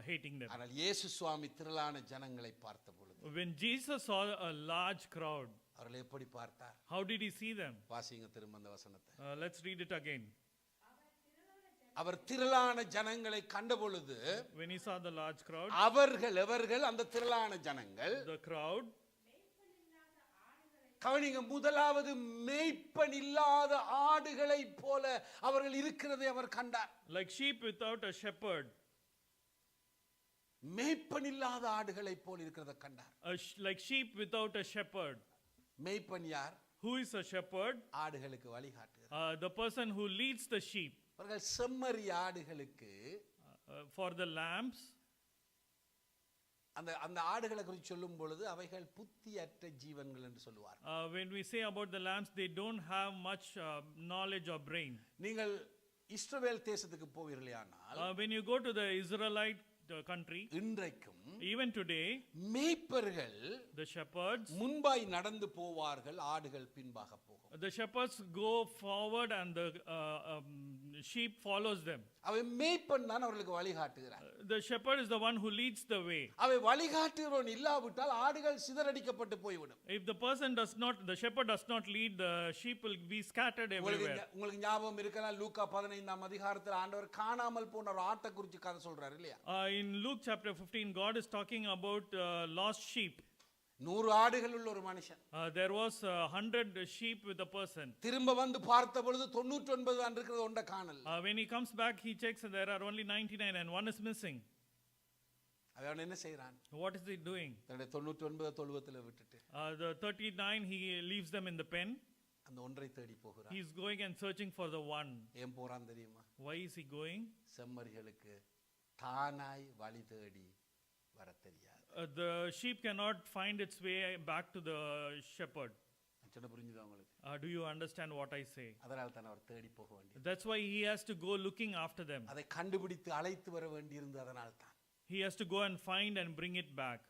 hating them. ஆனால் இயேசு சுவாமி திரளான ஜனங்களை பார்த்த பொழுது When Jesus saw a large crowd, அவர்களை எப்படி பார்த்தார்? how did he see them? வாசிங்க திரும்ப அந்த வசனத்தை. Let's read it again. அவர் திரளான ஜனங்களை கண்ட பொழுது When he saw the large crowd, அவர்கள் அந்த திரளான ஜனங்கள் the crowd, கவனிங்க, முதலாவது மேய்ப்பன் இல்லாத ஆடுகளை போல அவர்கள் இருக்கிறதை அவர் கண்டார். like sheep without a shepherd. மேய்ப்பன் இல்லாத ஆடுகளை போல இருக்கிறதை கண்டார். Like sheep without a shepherd. மேய்ப்பன் யார்? Who is a shepherd? ஆடுகளுக்கு வழிகாட்டுகிறார். The person who leads the sheep. அவர்கள் செம்மறி ஆடுகளுக்கு For the lambs, அந்த ஆடுகளை குறித்து சொல்லும் பொழுது அவைகள் புத்தியற்ற ஜீவன்கள் என்று சொல்லுவார். when we say about the lambs, they don't have much knowledge or brain. நீங்கள் இஸ்ரவேல் தேசத்துக்கு போவீர்களானால் When you go to the Israelite country, இன்றைக்கும் even today, மேய்ப்பர்கள் the shepherds, முன்பாய் நடந்து போவார்கள், ஆடுகள் பின்பாக போகும். the shepherds go forward and the sheep follows them. அவை மேய்ப்பன் தான் அவர்களுக்கு வழிகாட்டுகிறார். The shepherd is the one who leads the way. அவை வழிகாட்டுகிறவன் இல்லாவிட்டால் ஆடுகள் சிதறடிக்கப்பட்டு போய்விடும். If the person does not, the shepherd does not lead, the sheep will be scattered everywhere. உங்களுக்கு ஞாபகம் இருக்கலாம், லூக்கா 15ஆம் அதிகாரத்தில் ஆண்டவர் காணாமல் போன ஒரு ஆட்டை குறித்து கதை சொல்றாரு இல்லையா? In Luke chapter 15, God is talking about lost sheep. 100 ஆடுகள் உள்ள ஒரு மனுஷன். There was 100 sheep with a person. திரும்ப வந்து பார்த்த பொழுது 99 தான் இருக்கிறது, ஒன்றை காணல. When he comes back, he checks and there are only 99 and one is missing. அவன் என்ன செய்றான்? What is he doing? தன்னுடைய 99 தொழுவத்தில் விட்டுட்டு The 39, he leaves them in the pen. அந்த ஒன்றை தேடி போகிறான். He is going and searching for the one. ஏன் போறான் தெரியுமா? Why is he going? செம்மறிகளுக்கு தானாய் வழி தேடி வர தெரியாது. The sheep cannot find its way back to the shepherd. சொன்ன புரிஞ்சுதா உங்களுக்கு? Do you understand what I say? அதனால தான் அவர் தேடி போக வேண்டியது. That's why he has to go looking after them. அதை கண்டுபிடித்து அழைத்து வர வேண்டியிருந்தது, அதனால தான். He has to go and find and bring it back.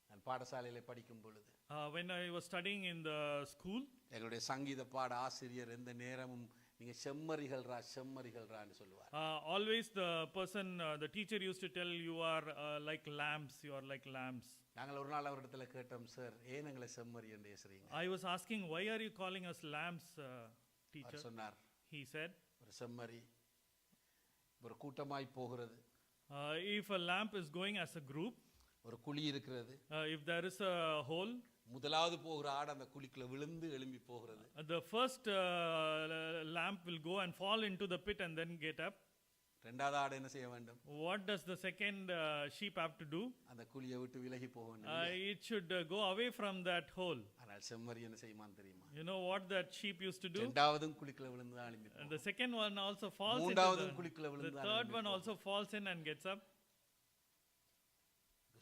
நான் பாடசாலையில படிக்கும் பொழுது When I was studying in the school, எங்களுடைய சங்கீத பாட ஆசிரியர் எந்த நேரமும் நீங்க செம்மறிகள்ரான்னு சொல்லுவார். Always the person, the teacher used to tell, you are like lambs, you are like lambs. நாங்கள் ஒரு நாள் அவரிடத்துல கேட்டோம், சார் ஏன் எங்களை செம்மறி என்று ஏசுறீங்க? I was asking, why are you calling us lambs, teacher? அவர் சொன்னார், He said, ஒரு செம்மறி ஒரு கூட்டமாய் போகிறது, If a lamp is going as a group, ஒரு குழி இருக்கிறது, if there is a hole, முதலாவது போகிற ஆடு அந்த குழிக்குள்ள விழுந்து எழும்பி போகிறது. the first lamp will go and fall into the pit and then get up. இரண்டாவது ஆடு என்ன செய்ய வேண்டும்? What does the second sheep have to do? அந்த குழியை விட்டு விலகி போக வேண்டும். It should go away from that hole. ஆனால் செம்மறி என்ன செய்யுமான்னு தெரியுமா? You know what that sheep used to do? இரண்டாவதும் குழிக்குள்ள விழுந்து தான் எழும்பி And the second one also falls into மூன்றாவதும் குழிக்குள்ள the விழுந்து தான் third one also falls in and gets up.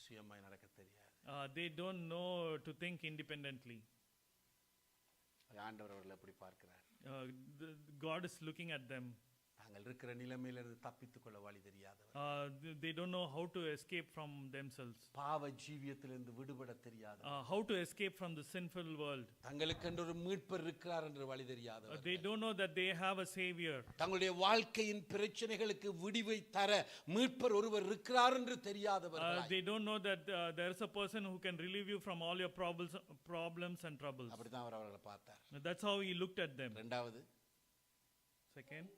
சுயமாய் நடக்க தெரியாது. They don't know to think independently. ஆண்டவர் அவர்களை எப்படி பார்க்கிறார்? God is looking at them. தாங்கள் இருக்கிற நிலைமையிலிருந்து தப்பித்துக் கொள்ள வழி தெரியாதவர். They don't know how to escape from themselves. பாவ ஜீவியத்திலிருந்து விடுபட தெரியாதவர். How to escape from the sinful world. தங்களுக்கென்று ஒரு மீட்பர் இருக்கிறார் என்று வழி தெரியாதவர். They don't know that they have a savior. தங்களுடைய வாழ்க்கையின் பிரச்சனைகளுக்கு விடிவை தர மீட்பர் ஒருவர் இருக்கிறார் என்று தெரியாதவர்கள். They don't know that there is a person who can relieve you from all your problems and troubles. அப்படிதான் அவர் அவர்களை பார்த்தார். That's how he looked at them. இரண்டாவது, Second,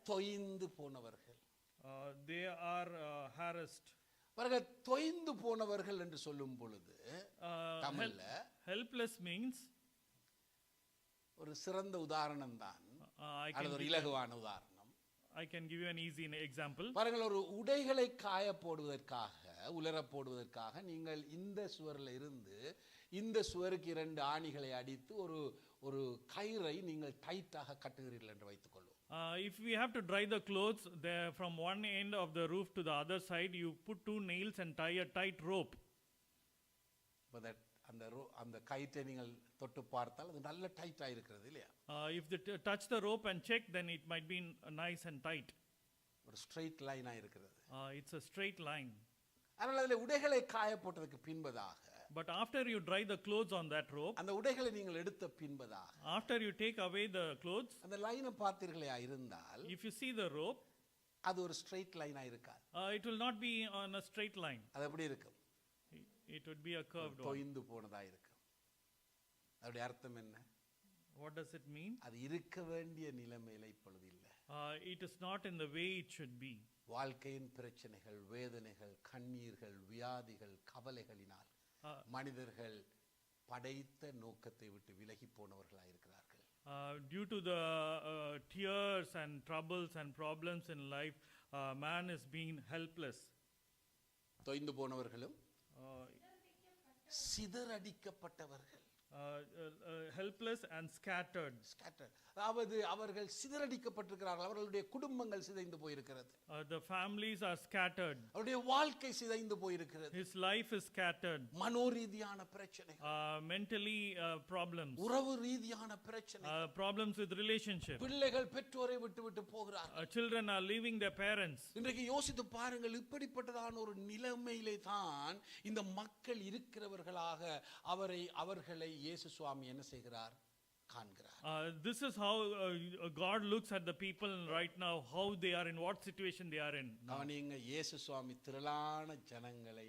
தொய்ந்து போனவர்கள். they are harassed. அவர்கள் தொய்ந்து போனவர்கள் என்று சொல்லும் பொழுது தமிழ்ல Helpless means ஒரு சிறந்த உதாரணம் தான், அல்லது ஒரு இலகுவான உதாரணம். I can give you an easy example. பாருங்கள், ஒரு உடைகளை காய போடுவதற்காக, உலர போடுவதற்காக நீங்கள் இந்த சுவரில் இருந்து இந்த சுவருக்கு 2 ஆணிகளை அடித்து ஒரு கயிறை நீங்கள் டைட்டாக கட்டுகிறீர்கள் என்று வைத்துக் கொள்வோம். If we have to dry the clothes there from one end of the roof to the other side, you put 2 nails and tie a tight rope. அந்த கயிற்றை நீங்கள் தொட்டு பார்த்தால் அது நல்ல டைட்டா இருக்கிறது இல்லையா? If they touch the rope and check, then it might be nice and tight. ஒரு ஸ்ட்ரெயிட் லைனா இருக்கிறது. It's a straight line. ஆனால் அதில் உடைகளை காய போட்டதுக்கு பின்பதாக, but after you dry the clothes on that rope, அந்த உடைகளை நீங்கள் எடுத்த பின்பதாக, after you take away the clothes, அந்த லைனை பார்த்தீர்களே இருந்தால், if you see the rope, அது ஒரு ஸ்ட்ரெயிட் லைனா இருக்காது. it will not be on a straight line. அது எப்படி இருக்கும்? It would be a curved one. தொய்ந்து போனதா இருக்கும். அதோட அர்த்தம் என்ன? What does it mean? அது இருக்க வேண்டிய நிலைமையில இப்பொழுது இல்லை. It is not in the way it should be. வாழ்க்கையின் பிரச்சனைகள், வேதனைகள், கண்ணீர்கள், வியாதிகள், கவலைகளினால் மனிதர்கள் படைத்த நோக்கத்தை விட்டு விலகி போனவர்களாக இருக்கிறார்கள். Due to the tears and troubles and problems in life, man is being helpless. தொய்ந்து போனவர்களும் சிதறடிக்கப்பட்டவர்கள். Helpless and scattered. அதாவது அவர்கள் சிதறடிக்கப்பட்டிருக்கிறார்கள். அவர்களுடைய குடும்பங்கள் சிதைந்து போயிருக்கிறது. The families are scattered. அவருடைய வாழ்க்கை சிதைந்து போயிருக்கிறது. His life is scattered. மனோரீதியான பிரச்சனை, mentally problems, உறவு ரீதியான பிரச்சனை, problems with relationship. பிள்ளைகள் பெற்றோரை விட்டு போகிறார்கள். Children are leaving their parents. இன்றைக்கு யோசித்து பாருங்கள், இப்படிப்பட்டதான ஒரு நிலைமையிலே தான் இந்த மக்கள் இருக்கிறவர்களாக அவர்களை இயேசு சுவாமி என்ன செய்கிறார்? காண்கிறார். This is how God looks at the people right now, how they are, in what situation they are in. கவனிங்க, இயேசு சுவாமி திரளான ஜனங்களை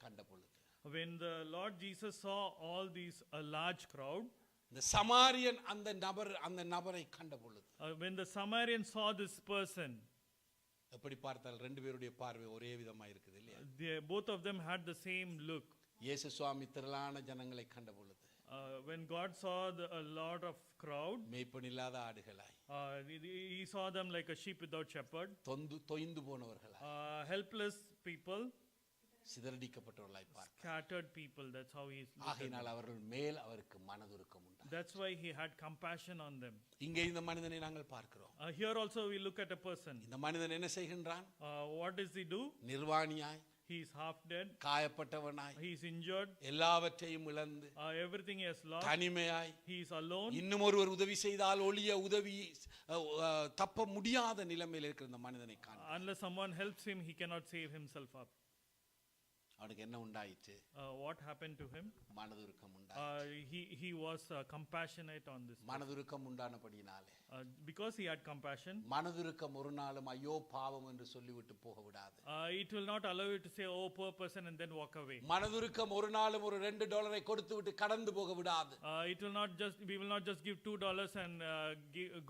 கண்ட பொழுது, when the Lord Jesus saw all these a large crowd, இந்த சமாரியன் அந்த நபரை கண்ட பொழுது, when the Samaritan saw this person, எப்படி பார்த்தால் 2 பேருடைய பார்வை ஒரே விதமா இருக்குது இல்லையா? both of them had the same look. இயேசு சுவாமி திரளான ஜனங்களை கண்ட பொழுது, when God saw a lot of crowd, மேய்ப்பன் இல்லாத ஆடுகளாய், he saw them like a sheep without shepherd, தொய்ந்து போனவர்களாய், helpless people, சிதறடிக்கப்பட்டவர்களாய் பார்த்தார். scattered people. That's how he looked. ஆகையினால் அவர்கள் மேல் அவருக்கு மனதுருக்கம் உண்டாம். That's why he had compassion on them. இங்கே இந்த மனிதனை நாங்கள் பார்க்கிறோம். Here also we look at a person. இந்த மனிதன் என்ன செய்கின்றான்? What does he do? நிர்வாணியாய், He is half dead. காயப்பட்டவனாய், He is injured. எல்லாவற்றையும் இழந்து, Everything he has lost. தனிமையாய், He is alone. இன்னும் ஒருவர் உதவி செய்தால் ஒழிய உதவி தப்ப முடியாத நிலைமையில் இருக்கிற இந்த மனிதனை காண, Unless someone helps him, he cannot save himself up. அவனுக்கு என்ன உண்டாயிற்று? What happened to him? மனதுருக்கம் உண்டாயிற்று. He was compassionate on this. மனதுருக்கம் உண்டானபடியினாலே Because he had compassion, மனதுருக்கம் ஒரு நாளும் ஐயோ பாவம் என்று சொல்லிவிட்டு போக விடாது. it will not allow you to say, oh, poor person, and then walk away. மனதுருக்கம் ஒரு நாளும் ஒரு $2 கொடுத்து விட்டு கடந்து போக விடாது. We will not just give $2 and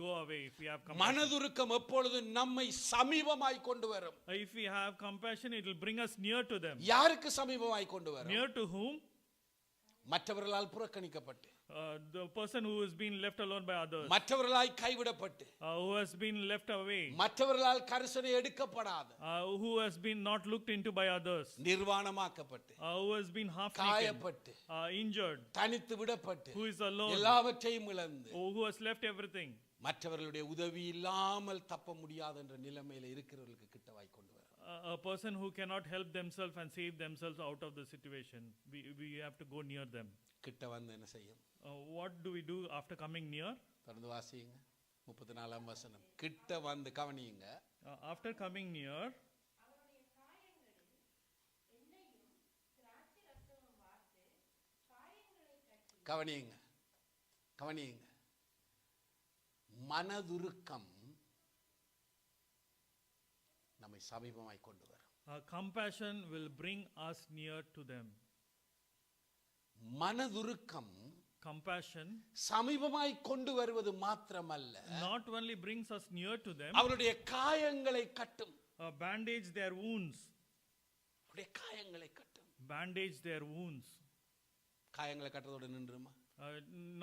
go away if we have compassion. மனதுருக்கம் எப்பொழுது நம்மை சமீபமாய் கொண்டு வரும். If we have compassion, it will bring us near to them. யாருக்கு சமீபமாய் கொண்டு வரும்? Near to whom? மற்றவர்களால் புறக்கணிக்கப்பட்டு, The person who has been left alone by others, மற்றவர்களால் கைவிடப்பட்டு, who has been left away, மற்றவர்களால் கரிசனை எடுக்கப்படாது, who has been not looked into by others, நிர்வாணமாக்கப்பட்டு, who has been half naked, காயப்பட்டு, injured, தனித்து விடப்பட்டு, who is alone, எல்லாவற்றையும் இழந்து, who has left everything, மற்றவர்களுடைய உதவி இல்லாமல் தப்ப முடியாது என்ற நிலைமையில இருக்கிறவர்களுக்கு கிட்டவாய் கொண்டு வரும். a person who cannot help themselves and save themselves out of the situation, we have to go near them. கிட்ட வந்து என்ன செய்யும்? What do we do after coming near? தொடர்ந்து வாசிங்க 34ஆம் வசனம். கிட்ட வந்து கவனியுங்க. After coming near, கவனியுங்க கவனியுங்க. மனதுருக்கம் நம்மை சமீபமாய் கொண்டு வரும். compassion will bring us near to them. மனதுருக்கம் Compassion சமீபமாய் கொண்டு வருவது மாத்திரமல்ல, not only brings us near to them, அவருடைய காயங்களை கட்டும். bandage their wounds. அவருடைய காயங்களை கட்டும். Bandage their wounds. காயங்களை கட்டுறதோட நின்றுமா?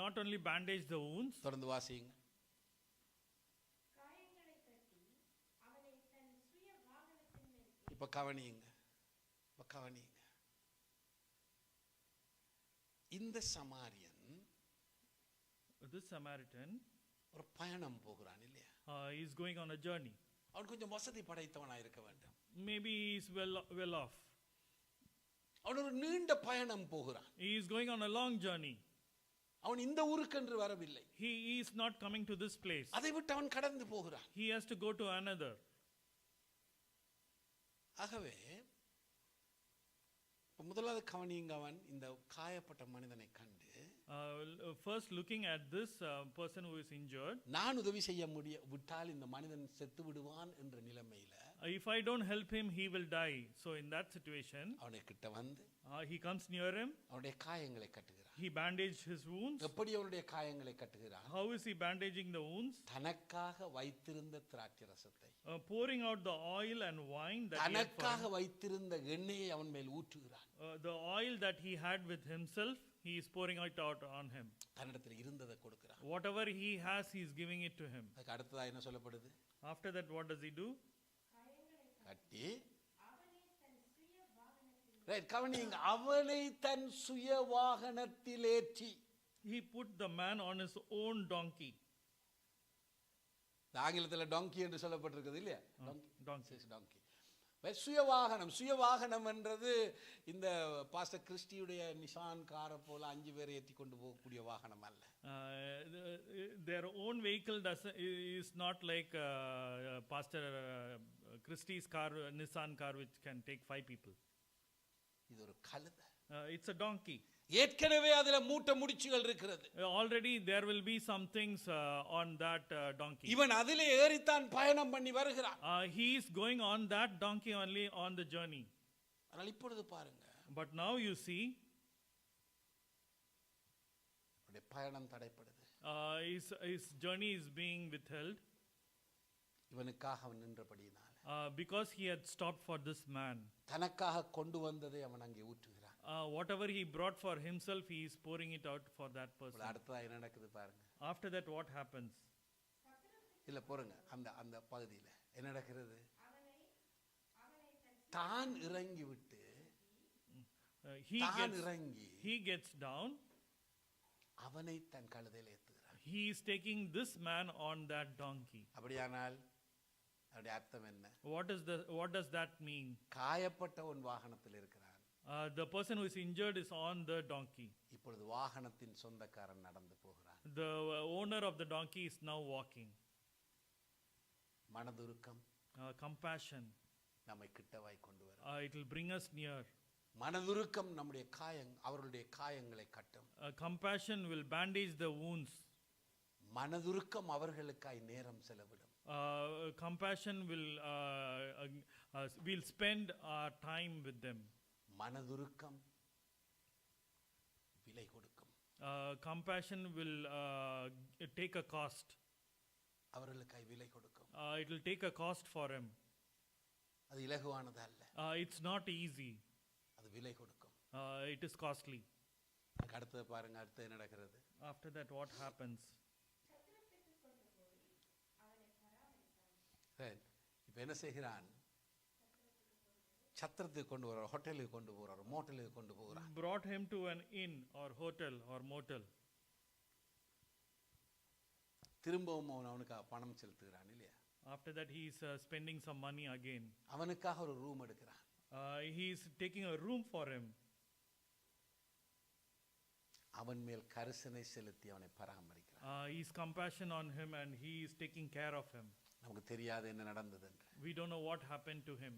Not only bandage the wounds. தொடர்ந்து வாசிங்க. இப்ப கவனியுங்க. இப்ப கவனியுங்க. இந்த சமாரியன், This Samaritan, ஒரு பயணம் போகிறான் இல்லையா? he is going on a journey. அவன் கொஞ்சம் வசதி படைத்தவனாக இருக்க வேண்டும். Maybe he is well off. அவன் ஒரு நீண்ட பயணம் போகிறான். He is going on a long journey. அவன் இந்த ஊருக்கென்று வரவில்லை. He is not coming to this place. அதை விட்டு அவன் கடந்து போகிறான். He has to go to another. ஆகவே முதலாவது கவனியுங்க. அவன் இந்த காயப்பட்ட மனிதனை கண்டு, first looking at this person who is injured, நான் உதவி செய்ய விட்டால் இந்த மனிதன் செத்து விடுவான் என்ற நிலைமையில, if I don't help him, he will die. So in that situation, அவனை கிட்ட வந்து he comes near him. அவனுடைய காயங்களை கட்டுகிறான். He bandaged his wounds. எப்படி அவனுடைய காயங்களை கட்டுகிறான்? How is he bandaging the wounds? தனக்காக வைத்திருந்த திராட்சை ரசத்தை, pouring out the oil and wine that he had for தனக்காக him. வைத்திருந்த எண்ணெயை அவன் மேல் ஊற்றுகிறான். The oil that he had with himself, he is pouring it out on him. தன்னிடத்தில் இருந்ததை கொடுக்கிறான். Whatever he has, he is giving it to him. அதுக்கு அடுத்ததா என்ன சொல்லப்படுது? After that, what does he do? கட்டி, ரைட், கவனிங்க. அவனை தன் சுய வாகனத்தில் ஏற்றி, He put the man on his own donkey. ஆங்கிலத்தில் டாங்கி என்று சொல்லப்பட்டிருக்குது இல்லையா? Donkey. டாங்கி. சுயவாகனம். சுயவாகனம் என்றது இந்த பாஸ்டர் கிறிஸ்டியுடைய நிசான் காரை போல 5 பேரை ஏற்றி கொண்டு போகக்கூடிய வாகனம் அல்ல. Their own vehicle is not like Pastor Christie's car, Nissan car, which can take 5 people. இது ஒரு கழுதை. It's a donkey. ஏற்கனவே அதுல மூட்டை முடிச்சுகள் இருக்கிறது. Already there will be some things on that donkey. இவன் அதிலே ஏறித்தான் பயணம் பண்ணி வருகிறான். He is going on that donkey only on the journey. ஆனால் இப்பொழுது பாருங்க, But now you see, அவருடைய பயணம் தடைப்படுது. his journey is being withheld இவனுக்காக அவன் நின்றபடியினால, because he had stopped for this man. தனக்காக கொண்டு வந்ததை அவன் அங்கே ஊற்றுகிறான். Whatever he brought for himself, he is pouring it out for that person. அடுத்ததா என்ன நடக்குது பாருங்க. After that, what happens? இல்ல போறங்க, அந்த பகுதியில என்ன நடக்கிறது? தான் இறங்கி விட்டு, he gets down. அவனை தன் கழுதையில் ஏத்துகிறான். He is taking this man on that donkey. அப்படியானால் அதோட அர்த்தம் என்ன? What does that mean? காயப்பட்ட உன் வாகனத்தில் இருக்கிறான். The person who is injured is on the donkey. இப்பொழுது வாகனத்தின் சொந்தக்காரன் நடந்து போகிறான். The owner of the donkey is now walking. மனதுருக்கம், Compassion, நம்மை கிட்டவாய் கொண்டு வரும். it will bring us near. மனதுருக்கம் நம்முடைய அவர்களுடைய காயங்களை கட்டும். Compassion will bandage the wounds. மனதுருக்கம் அவர்களுக்காய் நேரம் செலவிடும். Compassion will spend our time with them. மனதுருக்கம் விலை கொடுக்கும். Compassion will take a cost. அவர்களுக்காய் விலை கொடுக்கும். It will take a cost for him. அது இலகுவானது அல்ல. It's not easy. அது விலை கொடுக்கும். It is costly. அடுத்து பாருங்க, அடுத்து என்ன நடக்கிறது? After that, what happens? இப்ப என்ன செய்கிறான்? சத்திரத்துக்கு கொண்டு போறார், ஹோட்டலுக்கு கொண்டு போறார், மோட்டலுக்கு கொண்டு போறார். Brought him to an inn or hotel or motel. திரும்பவும் அவனுக்கு பணம் செலுத்துகிறான் இல்லையா? After that, he is spending some money again. அவனுக்காக ஒரு ரூம் எடுக்கிறான். He is taking a room for him. அவன் மேல் கரிசனை செலுத்தி அவனை பராமரிக்கிறான். He is compassion on him and he is taking care of him. நமக்கு தெரியாது என்ன நடந்தது என்று. We don't know what happened to him.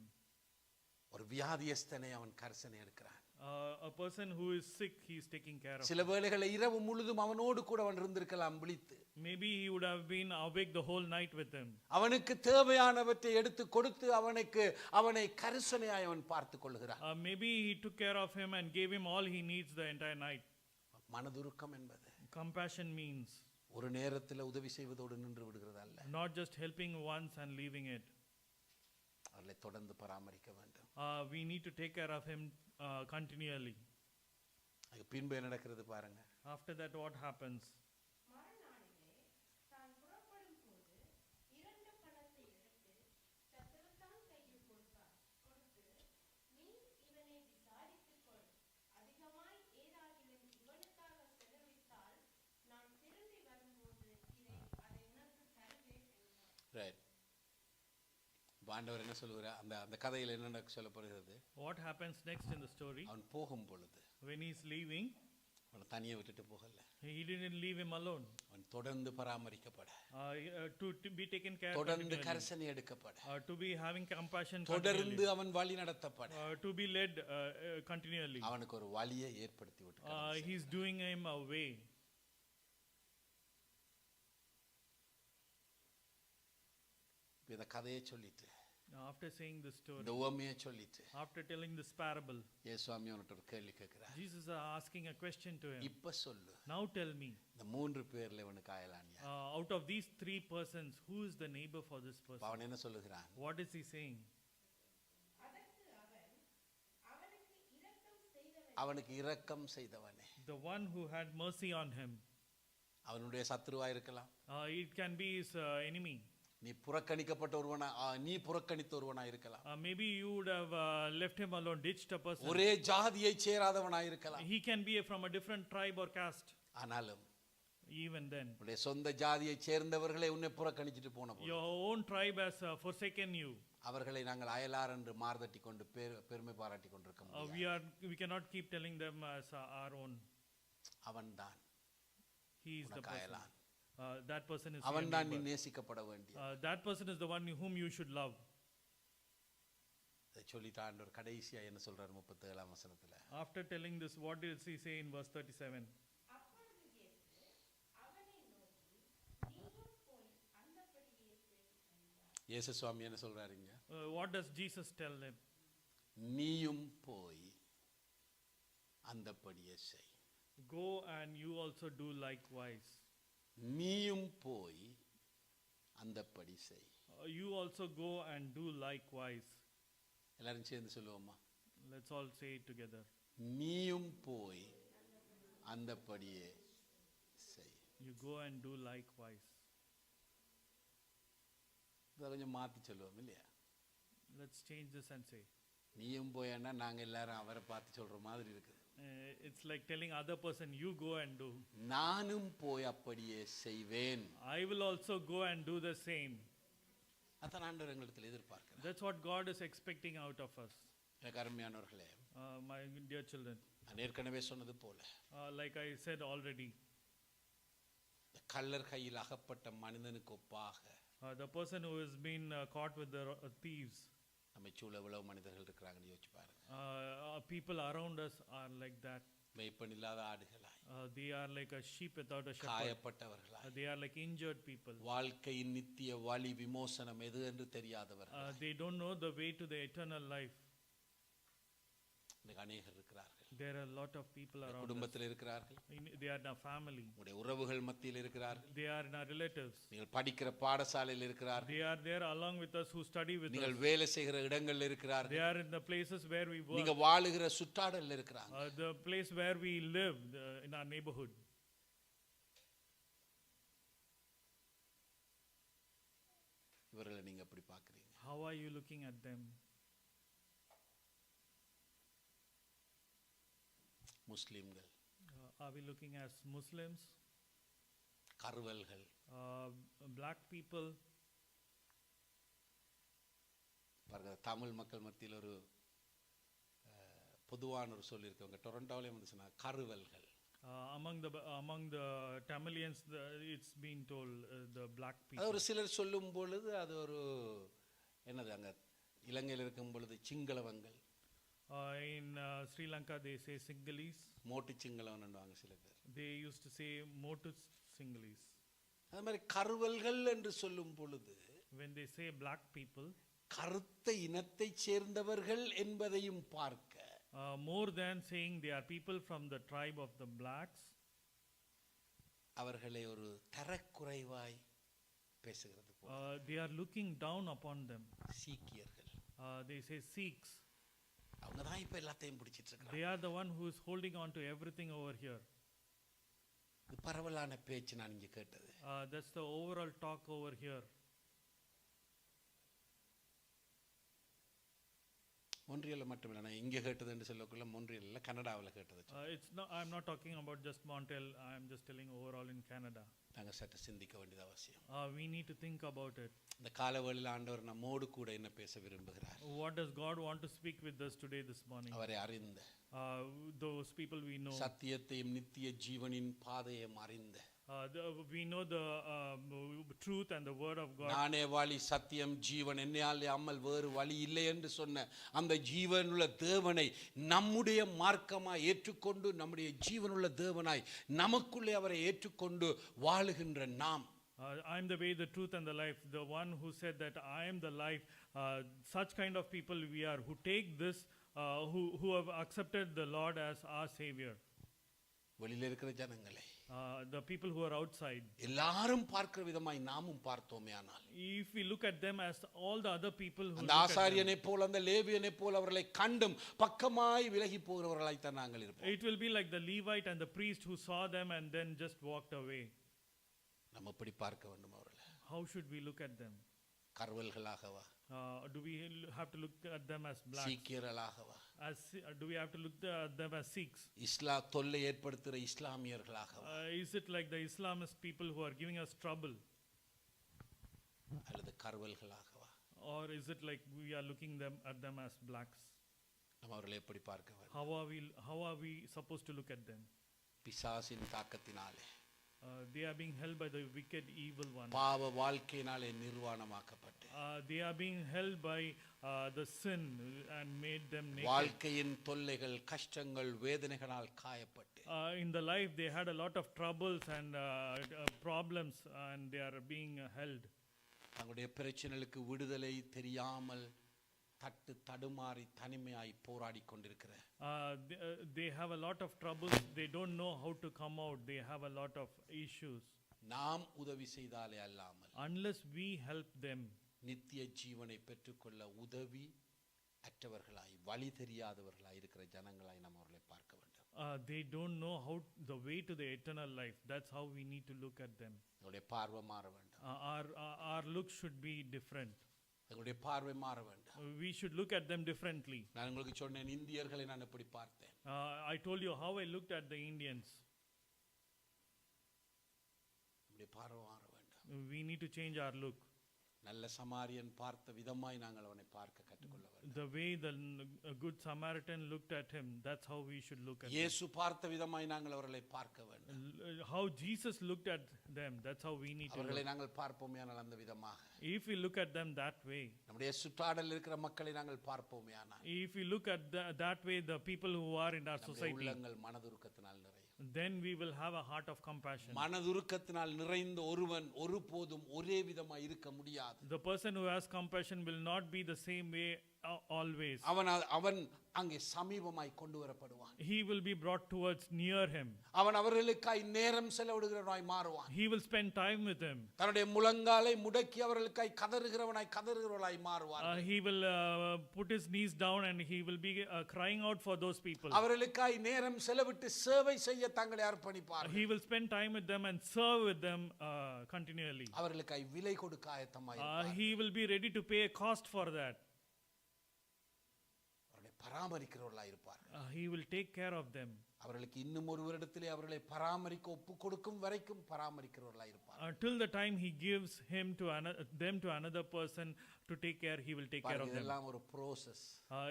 ஒரு வியாதியஸ்தனை அவன் கரிசனை எடுக்கிறான். A person who is sick, he is taking care of. சில வேளைகளில் இரவு முழுதும் அவனோடு கூட அவன் இருந்திருக்கலாம் விழித்து. Maybe he would have been awake the whole night with him. அவனுக்கு தேவையானவற்றை எடுத்து கொடுத்து அவனை கரிசனையாய் அவன் பார்த்துக் கொள்கிறான். Maybe he took care of him and gave him all he needs the entire night. மனதுருக்கம் என்பது Compassion means ஒரு நேரத்தில் உதவி செய்வதோடு நின்று விடுகிறது அல்ல. not just helping once and leaving it. அவர்களை தொடர்ந்து பராமரிக்க வேண்டும். We need to take care of him continually. அதுக்கு பின்பு என்ன நடக்கிறது பாருங்க. After that, what happens? Right. ஆண்டவர் என்ன சொல்லுகிறார்? அந்த கதையில் என்ன சொல்லப்படுகிறது? What happens next in the story? அவன் போகும் பொழுது When he is leaving, அவனை தனியே விட்டுட்டு போகல. he didn't leave him alone. அவன் தொடர்ந்து பராமரிக்கப்பட, To be taken care of, தொடர்ந்து கரிசனை எடுக்கப்பட, to be having compassion, தொடர்ந்து அவன் வழி நடத்தப்பட, to be led continually. அவனுக்கு ஒரு வழியை ஏற்படுத்தி விட்டார். He is doing him a way. இந்த கதையை சொல்லிட்டு, After saying this story, இந்த உவமையை சொல்லிட்டு, after telling this parable, இயேசுவாமி அவன்கிட்ட ஒரு கேள்வி கேட்கிறார். Jesus is asking a question to him. இப்ப சொல்லு, Now tell me, இந்த 3 பேர்ல இவனுக்கு அயலானியா? out of these 3 persons, who is the neighbor for this person? அவன் என்ன சொல்லுகிறான்? What is he saying? அவனுக்கு இரக்கம் செய்தவனே. The one who had mercy on him. அவனுடைய சத்துருவா இருக்கலாம். It can be his enemy. நீ புறக்கணிக்கப்பட்ட ஒருவனா, நீ புறக்கணித்த ஒருவனா இருக்கலாம். Maybe you would have left him alone, ditched a person. ஒரே ஜாதியை சேராதவனா இருக்கலாம். He can be from a different tribe or caste. ஆனாலும் Even then, உன்னுடைய சொந்த ஜாதியை சேர்ந்தவர்களே உன்னை புறக்கணிச்சிட்டு போனபோது, your own tribe has forsaken you. அவர்களை நாங்கள் அயலார் என்று மார்தட்டி கொண்டு பெருமை பாராட்டி கொண்டிருக்க முடியாது. We cannot keep telling them as our own. அவன்தான் He is the person. Ayalaan. That person is your அவன்தான் நீ neighbor. நேசிக்கப்பட வேண்டிய. That person is the one whom you should love. இதை சொல்லிட்டு ஆண்டவர் கடைசியா என்ன சொல்றாரு 37ஆம் வசனத்துல? After telling this, what does he say in verse 37? இயேசு சுவாமி என்ன சொல்றாருங்க? What does Jesus tell them? நீயும் போய் அந்தபடியே செய். Go and you also do likewise. நீயும் போய் அந்தபடி செய். You also go and do likewise. எல்லாரும் சேர்ந்து சொல்லுவோமா? Let's all say it together. நீயும் போய் அந்தபடியே செய். You go and do likewise. இதை கொஞ்சம் மாற்றி சொல்லுவோம் இல்லையா? Let's change this and say. நீயும் போயன்னா நாங்கள் எல்லாரும் அவரை பார்த்து சொல்ற மாதிரி இருக்குது. It's like telling other person, you go and do. நானும் போய் அப்படியே செய்வேன். I will also go and do the same. அதான் ஆண்டவர் எங்களிடத்தில் எதிர்பார்க்கிறார். That's what God is expecting out of us. எனக்கு அருமையானவர்களே, My dear children, நான் ஏற்கனவே சொன்னது போல, like I said already, கள்ளர் கையில் அகப்பட்ட மனிதனுக்கு ஒப்பாக the person who has been caught with the thieves, நம்மை சூழ எவ்வளவு மனிதர்கள் இருக்கிறாங்கன்னு யோசிச்சு பாருங்க. people around us are like that. மேய்ப்பன் இல்லாத ஆடுகளாய், They are like a sheep without a shepherd. காயப்பட்டவர்களாய், They are like injured people. வாழ்க்கையின் நித்திய வழி விமோசனம் எது என்று தெரியாதவர்கள் They don't know the way to the eternal life. இன்னைக்கு அநேகர் இருக்கிறார்கள். There are a lot of people around us. குடும்பத்தில் இருக்கிறார்கள், They are in our family. உங்களுடைய உறவுகள் மத்தியில் இருக்கிறார்கள், They are in our relatives. நீங்கள் படிக்கிற பாடசாலையில் இருக்கிறார்கள், They are there along with us who study with us. நீங்கள் வேலை செய்கிற இடங்கள்ல இருக்கிறார்கள், They are in the places where we work. நீங்க வாழுகிற சுற்றாடல்ல இருக்கிறாங்க. The place where we live, in our neighborhood. இவர்களை நீங்க எப்படி பார்க்கறீங்க? How are you looking at them? முஸ்லிம்கள், Are we looking as Muslims, கருவல்கள், black people? பாருங்க, தமிழ் மக்கள் மத்தியில் ஒரு பொதுவான ஒரு சொல் இருக்கு. அவங்க டொரண்டோவிலே வந்து சொன்னா கருவல்கள். Among the Tamilians, it's been told the black அது people. ஒரு சிலர் சொல்லும் பொழுது அது ஒரு என்னது, அங்க இலங்கையில் இருக்கும் பொழுது சிங்களவங்கள், In Sri Lanka, they say Sinhalese. மோட்டு சிங்களவன்னுவாங்க சில பேர். They used to say Motu Sinhalese. அது மாதிரி கருவல்கள் என்று சொல்லும் பொழுது When they say black people, கருத்த இனத்தை சேர்ந்தவர்கள் என்பதையும் பார்க்க, more than saying they are people from the tribe of the blacks, அவர்களை ஒரு தரக்குறைவாய் பேசுகிறது போல. they are looking down upon them. சீக்கியர்கள், They say Sikhs. அவங்க தான் இப்ப எல்லாத்தையும் பிடிச்சிட்டு இருக்காங்க. They are the one who is holding on to everything over here. இது பரவலான பேச்சு நான் இங்க கேட்டது. That's the overall talk over here. மொன்றியல்ல மட்டுமில்லை, நான் இங்க கேட்டது என்று சொல்லக்குள்ள மொன்றியல்ல கனடாவில் கேட்டது. It's not. I'm not talking about just Montreal. I'm just telling overall in Canada. நாங்கள் சற்று சிந்திக்க வேண்டியது அவசியம். We need to think about it. இந்த காலவெளியில் ஆண்டவர் நம்மோடு கூட என்ன பேச விரும்புகிறார்? What does God want to speak with us today, this morning? அவரை அறிந்த, Those people we know. சத்தியத்தையும் நித்திய ஜீவனின் பாதையும் அறிந்த, We know the truth and the word of God. நானே வழி சத்தியம் ஜீவன், என்னையாலே அம்மல் வேறு வழி இல்லை என்று சொன்ன அந்த ஜீவனுள்ள தேவனை நம்முடைய மார்க்கமாய் ஏற்றுக்கொண்டு, நம்முடைய ஜீவனுள்ள தேவனாய் நமக்குள்ளே அவரை ஏற்றுக்கொண்டு வாழுகின்ற நாம், I am the way, the truth, and the life. The one who said that I am the life. Such kind of people we are, who take this, who have accepted the Lord as our Savior. வெளியில இருக்கிற ஜனங்களை, The people who are outside. எல்லாரும் பார்க்கிற விதமாய் நாமும் பார்த்தோமே ஆனால், If we look at them as all the other people who அந்த ஆசாரியனை போல் அந்த லேவியனை போல் அவர்களை கண்டும் பக்கமாய் விலகி போகிறவர்களாய் தான் நாங்கள் இருப்போம். it will be like the Levite and the priest who saw them and then just walked away. நம்ம எப்படி பார்க்க வேண்டும் அவர்களை? How should we look at them? கர்வல்களாகவா, Do we have to look at them as blacks? சீக்கியர்களாகவா, Do we have to look at them as Sikhs? தொல்லை ஏற்படுத்துகிற இஸ்லாமியர்களாகவா, Is it like the Islamist people who are giving us trouble? அல்லது கர்வல்களாகவா? Or is it like we are looking at them as blacks? நம்ம அவர்களை எப்படி பார்க்க வேண்டும்? How are we supposed to look at them? பிசாசின் தாக்கத்தினாலே, They are being held by the wicked evil one. பாவ வாழ்க்கையினாலே நிர்வாணமாக்கப்பட்டு, They are being held by the sin and made them naked. வாழ்க்கையின் தொல்லைகள், கஷ்டங்கள், வேதனைகளால் காயப்பட்டு, In the life they had a lot of troubles and problems, and they are being held. தங்களுடைய பிரச்சனைகளுக்கு விடுதலை தெரியாமல் தட்டு தடுமாறி தனிமையாய் போராடி கொண்டிருக்கிற, They have a lot of troubles. They don't know how to come out. They have a lot of issues. நாம் உதவி செய்தாலே அல்லாமல் Unless we help them, நித்திய ஜீவனை பெற்றுக்கொள்ள உதவி அற்றவர்களாய், வழி தெரியாதவர்களாய் இருக்கிற ஜனங்களாய் நாம் அவர்களை பார்க்க வேண்டும். they don't know how the way to the eternal life. That's how we need to look at them. எங்களுடைய பார்வை மாற வேண்டும். Our look should be different. எங்களுடைய பார்வை மாற வேண்டும். We should look at them differently. நான் உங்களுக்கு சொன்னேன், இந்தியர்களை நான் எப்படி பார்த்தேன். I told you how I looked at the Indians. நம்முடைய பார்வை மாற வேண்டும். We need to change our look. நல்ல சமாரியன் பார்த்த விதமாய் நாங்கள் அவனை பார்க்க கற்றுக்கொள்ள வேண்டும். The way the good Samaritan looked at him, that's how we should look at him. இயேசு பார்த்த விதமாய் நாங்கள் அவர்களை பார்க்க வேண்டும். How Jesus looked at them, that's how we need to அவர்களை look. நாங்கள் பார்ப்போமேயானால் அந்த விதமாக, If we look at them that way, நம்முடைய சுற்றாடல் இருக்கிற மக்களை நாங்கள் பார்ப்போமேயானால், if we look at that way, the people who are in our நம்முடைய society, உள்ளங்கள் மனதுருக்கத்தினால் நிறையும். then we will have a heart of compassion. மனதுருக்கத்தினால் நிறைந்த ஒருவன் ஒருபோதும் ஒரே விதமாய் இருக்க முடியாது. The person who has compassion will not be the same way always. அவன் அங்கே சமீபமாய் கொண்டு வரப்படுவான். He will be brought towards near him. அவன் அவர்களுக்காய் நேரம் செலவிடுகிறவனாய் மாறுவான். He will spend time with them. தன்னுடைய முழங்காலை முடக்கி அவர்களுக்காய் கதறுகிறவனாய் மாறுவான். He will put his knees down and he will be crying out for those people. அவர்களுக்காய் நேரம் செலவிட்டு சேவை செய்ய தங்களை அர்ப்பணிப்பார்கள். He will spend time with them and serve with them continually. அவர்களுக்காய் விலை கொடுக்க ஆயத்தமாய் இருப்பார். He will be ready to pay a cost for that. அவர்களை பராமரிக்கிறவர்களாய் இருப்பார்கள். He will take care of them. அவர்களுக்கு இன்னும் ஒரு வருடத்திலே அவர்களை பராமரிக்க ஒப்பு கொடுக்கும் வரைக்கும் பராமரிக்கிறவர்களாய் இருப்பார்கள். Until the time he gives them to another person to take care, he will take care of them. இதெல்லாம் ஒரு process.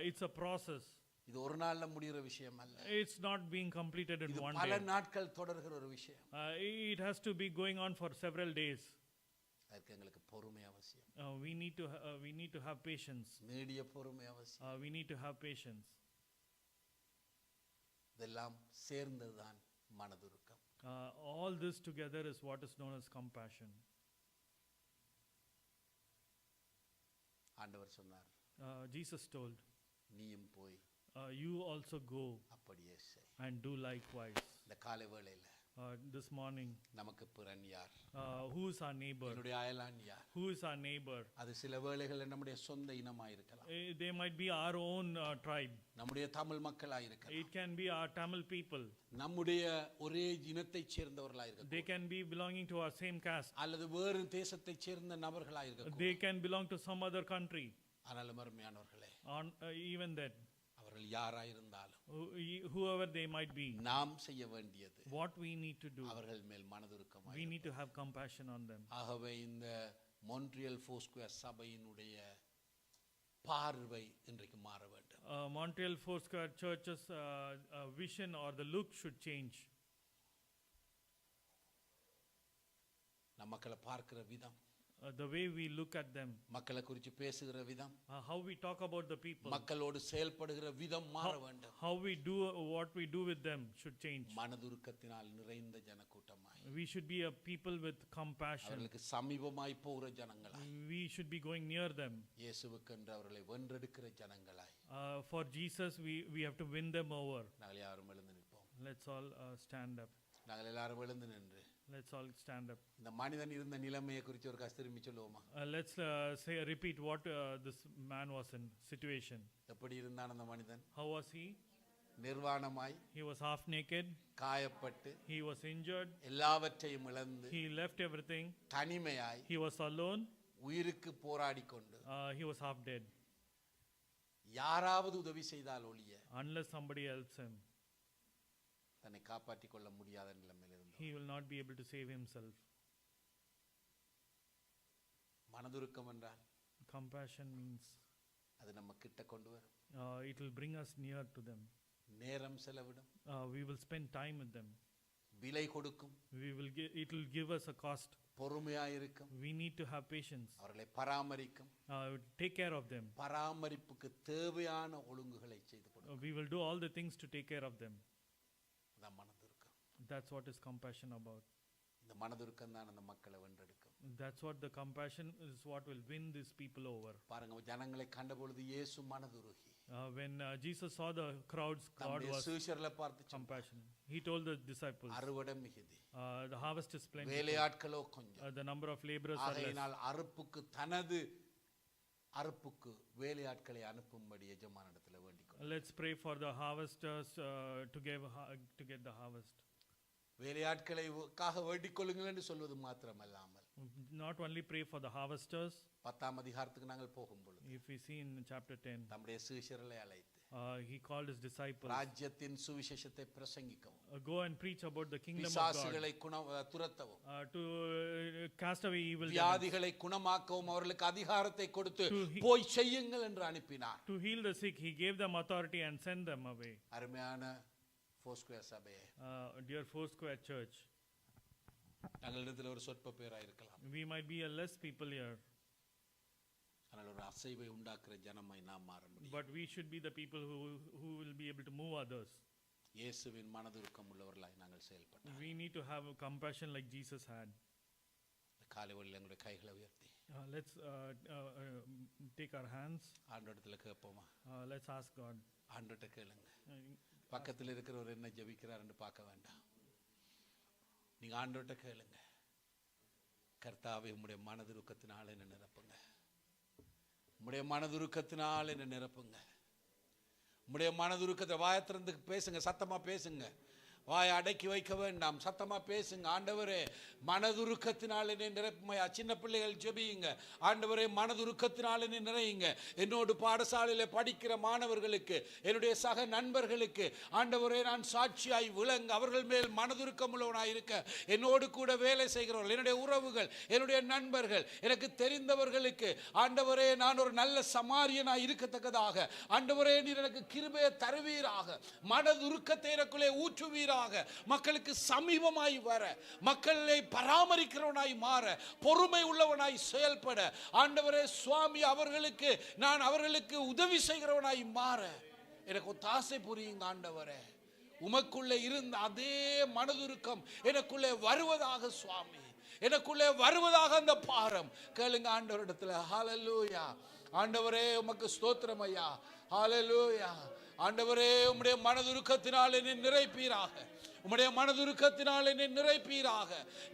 It's a process. இது ஒரு நாள்ல முடிகிற விஷயம் அல்ல. It's not being completed in இது one பல day. நாட்கள் தொடர்கிற ஒரு விஷயம். It has to be going on for several days. அதற்கு எங்களுக்கு பொறுமை அவசியம். We need to have patience. நீடிய பொறுமை அவசியம். We need to have patience. இதெல்லாம் சேர்ந்ததுதான் மனதுருக்கம். All this together is what is known as compassion. ஆண்டவர் சொன்னார், Jesus told, நீயும் போய் you also go அப்படியே செய். and do likewise. இந்த காலை வேளையில This morning, நமக்கு பிறன் யார்? who is our neighbor? என்னுடைய அயலான் யார்? Who is our neighbor? அது சில வேளைகளில் நம்முடைய சொந்த இனமாய் இருக்கலாம். They might be our own tribe. நம்முடைய தமிழ் மக்களாய் இருக்கலாம். It can be our Tamil people. நம்முடைய ஒரே இனத்தைச் சேர்ந்தவர்களாய் இருக்கலாம். They can be belonging to our same caste. அல்லது வேறு தேசத்தைச் சேர்ந்த நபர்களாய் இருக்கலாம். They can belong to some other country. ஆனாலும் அருமையானவர்களே, Even that, அவர்கள் யாராயிருந்தாலும் whoever they might be, நாம் செய்ய வேண்டியது what we need to do, அவர்கள் மேல் மனதுருக்கமாய். we need to have compassion on them. ஆகவே இந்த மொன்ட்ரியல் ஃபோர்ஸ்குயர் சபையினுடைய பார்வை இன்றைக்கு மாற வேண்டும். Montreal Foursquare Church's vision or the look should change. நம் மக்களை பார்க்கிற விதம், The way we look at them, மக்களை குறித்து பேசுகிற விதம், how we talk about the people, மக்களோடு செயல்படுகிற விதம் மாற வேண்டும். how we do what we do with them should change. மனதுருக்கத்தினால் நிறைந்த ஜனக்கூட்டமாய், We should be a people with compassion. அவர்களுக்கு சமீபமாய் போகிற ஜனங்களாய், We should be going near them. இயேசுவுக்கென்று அவர்களை வென்றெடுக்கிற ஜனங்களாய். For Jesus, we have to win them over. நாங்கள் யாரும் எழுந்து நிற்போம். Let's all stand up. நாங்கள் எல்லாரும் எழுந்து நின்று Let's all stand up. இந்த மனிதன் இருந்த நிலைமையை குறித்து ஒரு திரும்பி சொல்லுவோமா? Let's repeat what this man was in situation. எப்படி இருந்தான் அந்த மனிதன்? How was he? நிர்வாணமாய், He was half naked. காயப்பட்டு, He was injured. எல்லாவற்றையும் இழந்து, He left everything. தனிமையாய், He was alone. உயிருக்கு போராடி கொண்டு, He was half dead. யாராவது உதவி செய்தால் ஒழிய Unless somebody helps him, தன்னை காப்பாற்றிக் கொள்ள முடியாத நிலைமையில் இருந்தார். he will not be able to save himself. மனதுருக்கம் என்றால் Compassion means அது நம்ம கிட்ட கொண்டு வரும். it will bring us near to them. நேரம் செலவிடும், We will spend time with them. விலை கொடுக்கும், It will give us a cost. பொறுமையாயிருக்கும், We need to have patience. அவர்களை பராமரிக்கும், Take care of them. பராமரிப்புக்கு தேவையான ஒழுங்குகளை செய்து கொடுக்கும். We will do all the things to take care of them. அதான் மனதுருக்கம். That's what is compassion about. இந்த மனதுருக்கம் தான் அந்த மக்களை வென்றெடுக்கும். That's what the compassion is, what will win these people over. பாருங்க, ஜனங்களை கண்ட பொழுது இயேசு மனதுருகி, When Jesus saw the crowds, God was சீஷர்களை பார்த்து compassion. He told the disciples, அறுவடை மிகுதி, the harvest is plenty, வேலையாட்களோ கொஞ்சம், the number of laborers are less. ஆகையினால் அறுப்புக்கு வேலையாட்களை அனுப்பும்படி எஜமானிடத்தில் வேண்டிக் கொள்ளுங்கள். Let's pray for the harvesters to get the harvest. வேலையாட்களுக்காக வேண்டிக் கொள்ளுங்கள் என்று சொல்வது மாத்திரமல்லாமல், Not only pray for the harvesters. 10ஆம் அதிகாரத்துக்கு நாங்கள் போகும் பொழுது, If we see in chapter 10, நம்முடைய சீஷர்களை அழைத்து, he called his disciples, ராஜ்யத்தின் சுவிசேஷத்தை பிரசங்கிக்கவும், go and preach about the kingdom of God, பிசாசுகளை துரத்தவும், to cast away evil demons, வியாதிகளை குணமாக்கவும் அவர்களுக்கு அதிகாரத்தை கொடுத்து போய் செய்யுங்கள் என்று அனுப்பினார். to heal the sick. He gave them authority and sent them away. அருமையான Foursquare சபையே, Dear Foursquare Church, தங்களிடத்தில் ஒரு சொற்ப பேராக இருக்கலாம், we might be a less people here, ஆனால் ஒரு அசைவை உண்டாக்குற ஜனமாய் நாம் மாற முடியும். but we should be the people who will be able to move others. இயேசுவின் மனதுருக்கம் உள்ளவர்களாய் நாங்கள் செயல்பட்டோம். We need to have a compassion like Jesus had. காலை வேளையில எங்களுடைய கைகளை உயர்த்தி Let's take our hands. ஆண்டவரிடத்துல கேட்போமா? Let's ask God. ஆண்டவர்கிட்ட கேளுங்க. பக்கத்தில் இருக்கிறவர் என்ன ஜெபிக்கிறார் என்று பார்க்க வேண்டாம். நீங்க ஆண்டவர்கிட்ட கேளுங்க. கர்த்தாவே, உம்முடைய மனதுருக்கத்தினால் என்ன நிரப்புங்க, உம்முடைய மனதுருக்கத்தினால் என்ன நிரப்புங்க, உம்முடைய மனதுருக்கத்தை வாயை திறந்து பேசுங்க, சத்தமா பேசுங்க, வாயை அடக்கி வைக்க வேண்டாம், சத்தமா பேசுங்க. ஆண்டவரே, மனதுருக்கத்தினால் என்னை நிரப்புமையா. சின்ன பிள்ளைகள் ஜெபியுங்க, ஆண்டவரே மனதுருக்கத்தினால் என்னை நிறையுங்க. என்னோடு பாடசாலையில் படிக்கிற மாணவர்களுக்கு, என்னுடைய சக நண்பர்களுக்கு ஆண்டவரே நான் சாட்சியாய் விளங்க, அவர்கள் மேல் மனதுருக்கம் உள்ளவனாய் இருக்க, என்னோடு கூட வேலை செய்கிறவர்கள், என்னுடைய உறவுகள், என்னுடைய நண்பர்கள், எனக்கு தெரிந்தவர்களுக்கு ஆண்டவரே நான் ஒரு நல்ல சமாரியனாய் இருக்கத்தக்கதாக ஆண்டவரே நீர் எனக்கு கிருபையை தருவீராக. மனதுருக்கத்தை எனக்குள்ளே ஊற்றுவீராக. மக்களுக்கு சமீபமாய் வர, மக்களை பராமரிக்கிறவனாய் மாற, பொறுமை உள்ளவனாய் செயல்பட ஆண்டவரே சுவாமி நான் அவர்களுக்கு உதவி செய்கிறவனாய் மாற எனக்கு ஒத்தாசை புரியுங்க. ஆண்டவரே, உமக்குள்ளே இருந்த அதே மனதுருக்கம் எனக்குள்ளே வருவதாக சுவாமி, எனக்குள்ளே வருவதாக அந்த பாரம் கேளுங்க ஆண்டவரிடத்துல. ஹல்லேலூயா. ஆண்டவரே உமக்கு ஸ்தோத்திரம் ஐயா. ஹல்லேலூயா. ஆண்டவரே, உம்முடைய மனதுருக்கத்தினால் என்னை நிறைப்பீராக, உம்முடைய மனதுருக்கத்தினால் என்னை நிறைப்பீராக.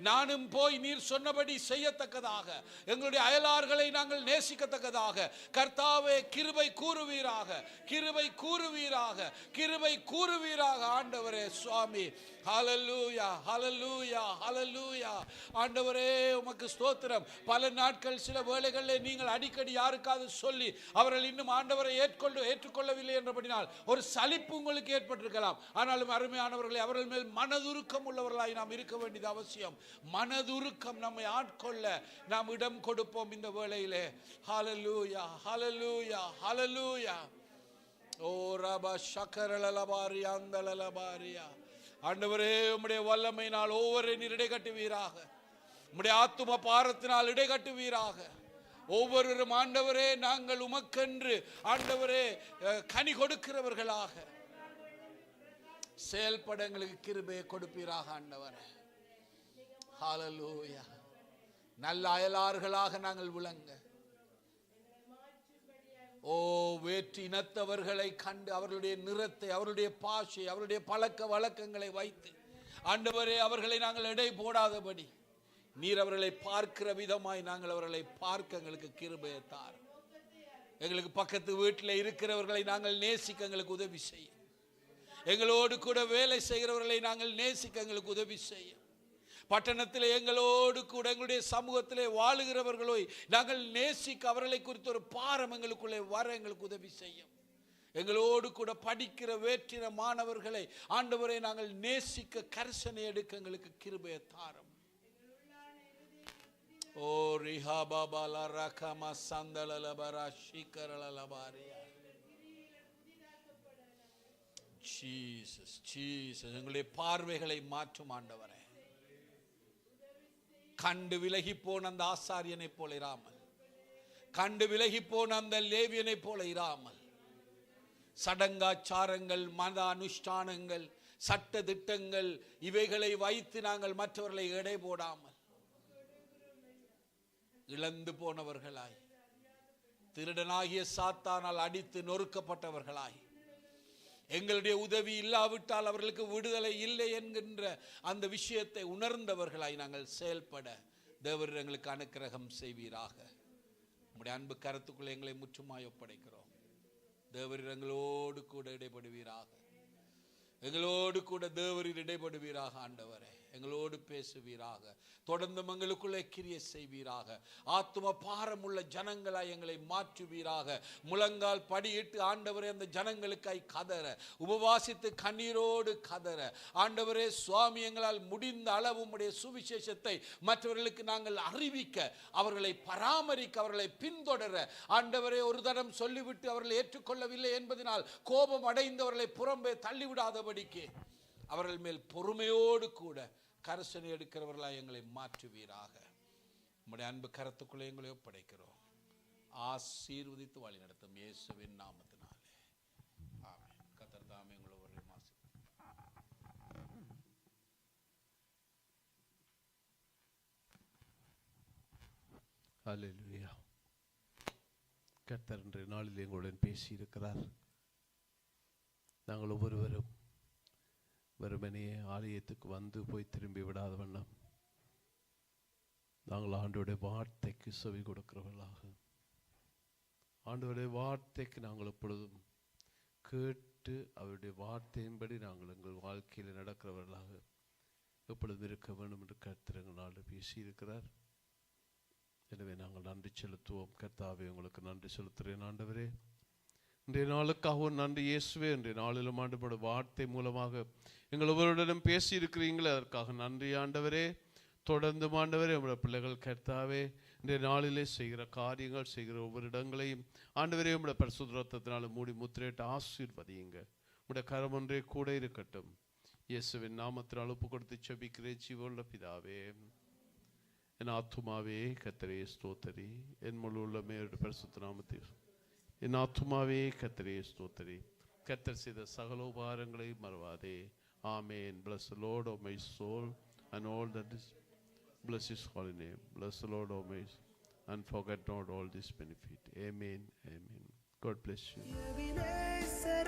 நானும் போய் நீர் சொன்னபடி செய்யத்தக்கதாக, எங்களுடைய அயலார்களை நாங்கள் நேசிக்கத்தக்கதாக கர்த்தாவே கிருபை கூறுவீராக, கிருபை கூறுவீராக, கிருபை கூறுவீராக. ஆண்டவரே சுவாமி, ஹல்லேலூயா, ஹல்லேலூயா, ஹல்லேலூயா. ஆண்டவரே உமக்கு ஸ்தோத்திரம். பல நாட்கள் சில வேளைகளில் நீங்கள் அடிக்கடி யாருக்காவது சொல்லி அவர்கள் இன்னும் ஆண்டவரை ஏற்றுக்கொள்ளவில்லை என்றபடினால் ஒரு சலிப்பு உங்களுக்கு ஏற்பட்டிருக்கலாம். ஆனாலும் அருமையானவர்களை, அவர்கள் மேல் மனதுருக்கம் உள்ளவர்களாய் நாம் இருக்க வேண்டியது அவசியம். மனதுருக்கம் நம்மை ஆட்கொள்ள நாம் இடம் கொடுப்போம் இந்த வேளையிலே. ஹல்லேலூயா, ஹல்லேலூயா, ஹல்லேலூயா. ஓ ரபா ஷக்கரலலபாரி அந்தலலபாரியா. ஆண்டவரே, உம்முடைய வல்லமையினால் ஒவ்வொரு நீர் இடை கட்டுவீராக, உம்முடைய ஆத்தும பாரத்தினால் இடை கட்டுவீராக. ஒவ்வொருவரும் ஆண்டவரே நாங்கள் உமக்கென்று ஆண்டவரே கனி கொடுக்கிறவர்களாக செயல்பட எங்களுக்கு கிருபையை கொடுப்பீராக ஆண்டவரே. ஹல்லேலூயா. நல்ல அயலார்களாக நாங்கள் விளங்க, ஓ வேற்று இனத்தவர்களை கண்டு அவர்களுடைய நிறத்தை, அவருடைய பாஷை, அவருடைய பழக்க வழக்கங்களை வைத்து ஆண்டவரே அவர்களை நாங்கள் எடை போடாதபடி நீர் அவர்களை பார்க்கிற விதமாய் நாங்கள் அவர்களை பார்க்க எங்களுக்கு கிருபையை தாரும். எங்களுக்கு பக்கத்து வீட்டில் இருக்கிறவர்களை நாங்கள் நேசிக்க எங்களுக்கு உதவி செய்யும். எங்களோடு கூட வேலை செய்கிறவர்களை நாங்கள் நேசிக்க எங்களுக்கு உதவி செய்யும். பட்டணத்தில் எங்களோடு கூட எங்களுடைய சமூகத்திலே வாழுகிறவர்களை நாங்கள் நேசிக்க, அவர்களை குறித்து ஒரு பாரம் எங்களுக்குள்ளே வர எங்களுக்கு உதவி செய்யும். எங்களோடு கூட படிக்கிற வேற்றின மாணவர்களை ஆண்டவரை நாங்கள் நேசிக்க கரிசனை எடுக்க எங்களுக்கு கிருபையை தாரும். ஓ ரிஹாபாபால ரகம சந்தலலபரா ஷிகரலலபாரியா. ஜீசஸ், ஜீசஸ், எங்களுடைய பார்வைகளை மாற்றும் ஆண்டவரே. கண்டு விலகி போன அந்த ஆசாரியனை போல இராமல், கண்டு விலகி போன அந்த லேவியனை போல இராமல், சடங்காச்சாரங்கள், மத அனுஷ்டானங்கள், சட்ட திட்டங்கள் இவைகளை வைத்து நாங்கள் மற்றவர்களை எடை போடாமல், இழந்து போனவர்களாய், திருடனாகிய சாத்தானால் அடித்து நொறுக்கப்பட்டவர்களாய், எங்களுடைய உதவி இல்லாவிட்டால் அவர்களுக்கு விடுதலை இல்லை என்கின்ற அந்த விஷயத்தை உணர்ந்தவர்களாய் நாங்கள் செயல்பட தேவர் எங்களுக்கு அனுக்கிரகம் செய்வீராக. உம்முடைய அன்பு கருத்துக்குள்ளே எங்களை முற்றுமாய் ஒப்படைக்கிறோம். தேவர் எங்களோடு கூட இடைப்படுவீராக, எங்களோடு கூட தேவரில் இடைப்படுவீராக. ஆண்டவரே, எங்களோடு பேசுவீராக. தொடர்ந்து எங்களுக்குள்ளே கிரியை செய்வீராக. ஆத்தும பாரமுள்ள ஜனங்களாய் எங்களை மாற்றுவீராக. முழங்கால் படியிட்டு ஆண்டவரே அந்த ஜனங்களுக்காய் கதற, உபவாசித்து கண்ணீரோடு கதற, ஆண்டவரே சுவாமி எங்களால் முடிந்த அளவு உம்முடைய சுவிசேஷத்தை மற்றவர்களுக்கு நாங்கள் அறிவிக்க, அவர்களை பராமரிக்க, அவர்களை பின்தொடர, ஆண்டவரே ஒரு தரம் சொல்லிவிட்டு அவர்களை ஏற்றுக்கொள்ளவில்லை என்பதனால் கோபம் அடைந்தவர்களை புறம்பே தள்ளிவிடாதபடிக்கு அவர்கள் மேல் பொறுமையோடு கூட கரிசனை எடுக்கிறவர்களாய் எங்களை மாற்றுவீராக. உம்முடைய அன்பு கரத்துக்குள்ளே எங்களை ஒப்படைக்கிறோம். ஆசீர்வதித்து வழி நடத்தும் இயேசுவின் நாமத்தினாலே ஆமென். கர்த்தர் தாமே உங்களை ஒரு ஹல்லேலூயா. கர்த்தர் இன்றைய நாளில் எங்களுடன் பேசியிருக்கிறார். நாங்கள் ஒவ்வொருவரும் வெறுமனே ஆலயத்துக்கு வந்து போய் திரும்பி விடாத வண்ணம் நாங்கள் ஆண்டவருடைய வார்த்தைக்கு செவி கொடுக்கிறவர்களாக, ஆண்டவருடைய வார்த்தைக்கு நாங்கள் எப்பொழுதும் கேட்டு அவருடைய வார்த்தையின்படி நாங்கள் எங்கள் வாழ்க்கையில் நடக்கிறவர்களாக எப்பொழுதும் இருக்க வேண்டும் என்று கர்த்தர் எங்களால் பேசியிருக்கிறார். எனவே நாங்கள் நன்றி செலுத்துவோம். கர்த்தாவே, உங்களுக்கு நன்றி செலுத்துகிறேன் ஆண்டவரே. இன்றைய நாளுக்காகவும் நன்றி இயேசுவே. இன்றைய நாளிலும் ஆண்டவருடைய வார்த்தை மூலமாக எங்கள் ஒவ்வொருடனும் பேசியிருக்கிறீங்களே, அதற்காக நன்றி ஆண்டவரே. தொடர்ந்து ஆண்டவரே உங்களுடைய பிள்ளைகள் கர்த்தாவே இன்றைய நாளிலே செய்கிற காரியங்கள், செய்கிற ஒவ்வொரு இடங்களையும் ஆண்டவரே உங்களுடைய பரிசுத்த இரத்தத்தினால மூடி முத்திரையிட்டு ஆசீர்வதியுங்க. உங்களுடைய கரம் ஒன்றே கூட இருக்கட்டும். இயேசுவின் நாமத்தினால் ஒப்பு கொடுத்து செபிக்கிறேன் ஜீவனுள்ள பிதாவே. என் ஆத்துமாவே கர்த்தரே ஸ்தோத்திரி, என் முழு உள்ளமே பரிசுத்த நாமத்தில் என் ஆத்துமாவே கர்த்தரே ஸ்தோத்திரி. கர்த்தர் செய்த சகல உபகாரங்களை மறவாதே. Amen. Bless the Lord, O my soul, and all that is. Bless His holy name. Bless the Lord, O my soul, and forget not all this benefit. Amen. Amen. God bless you. Ebenezer,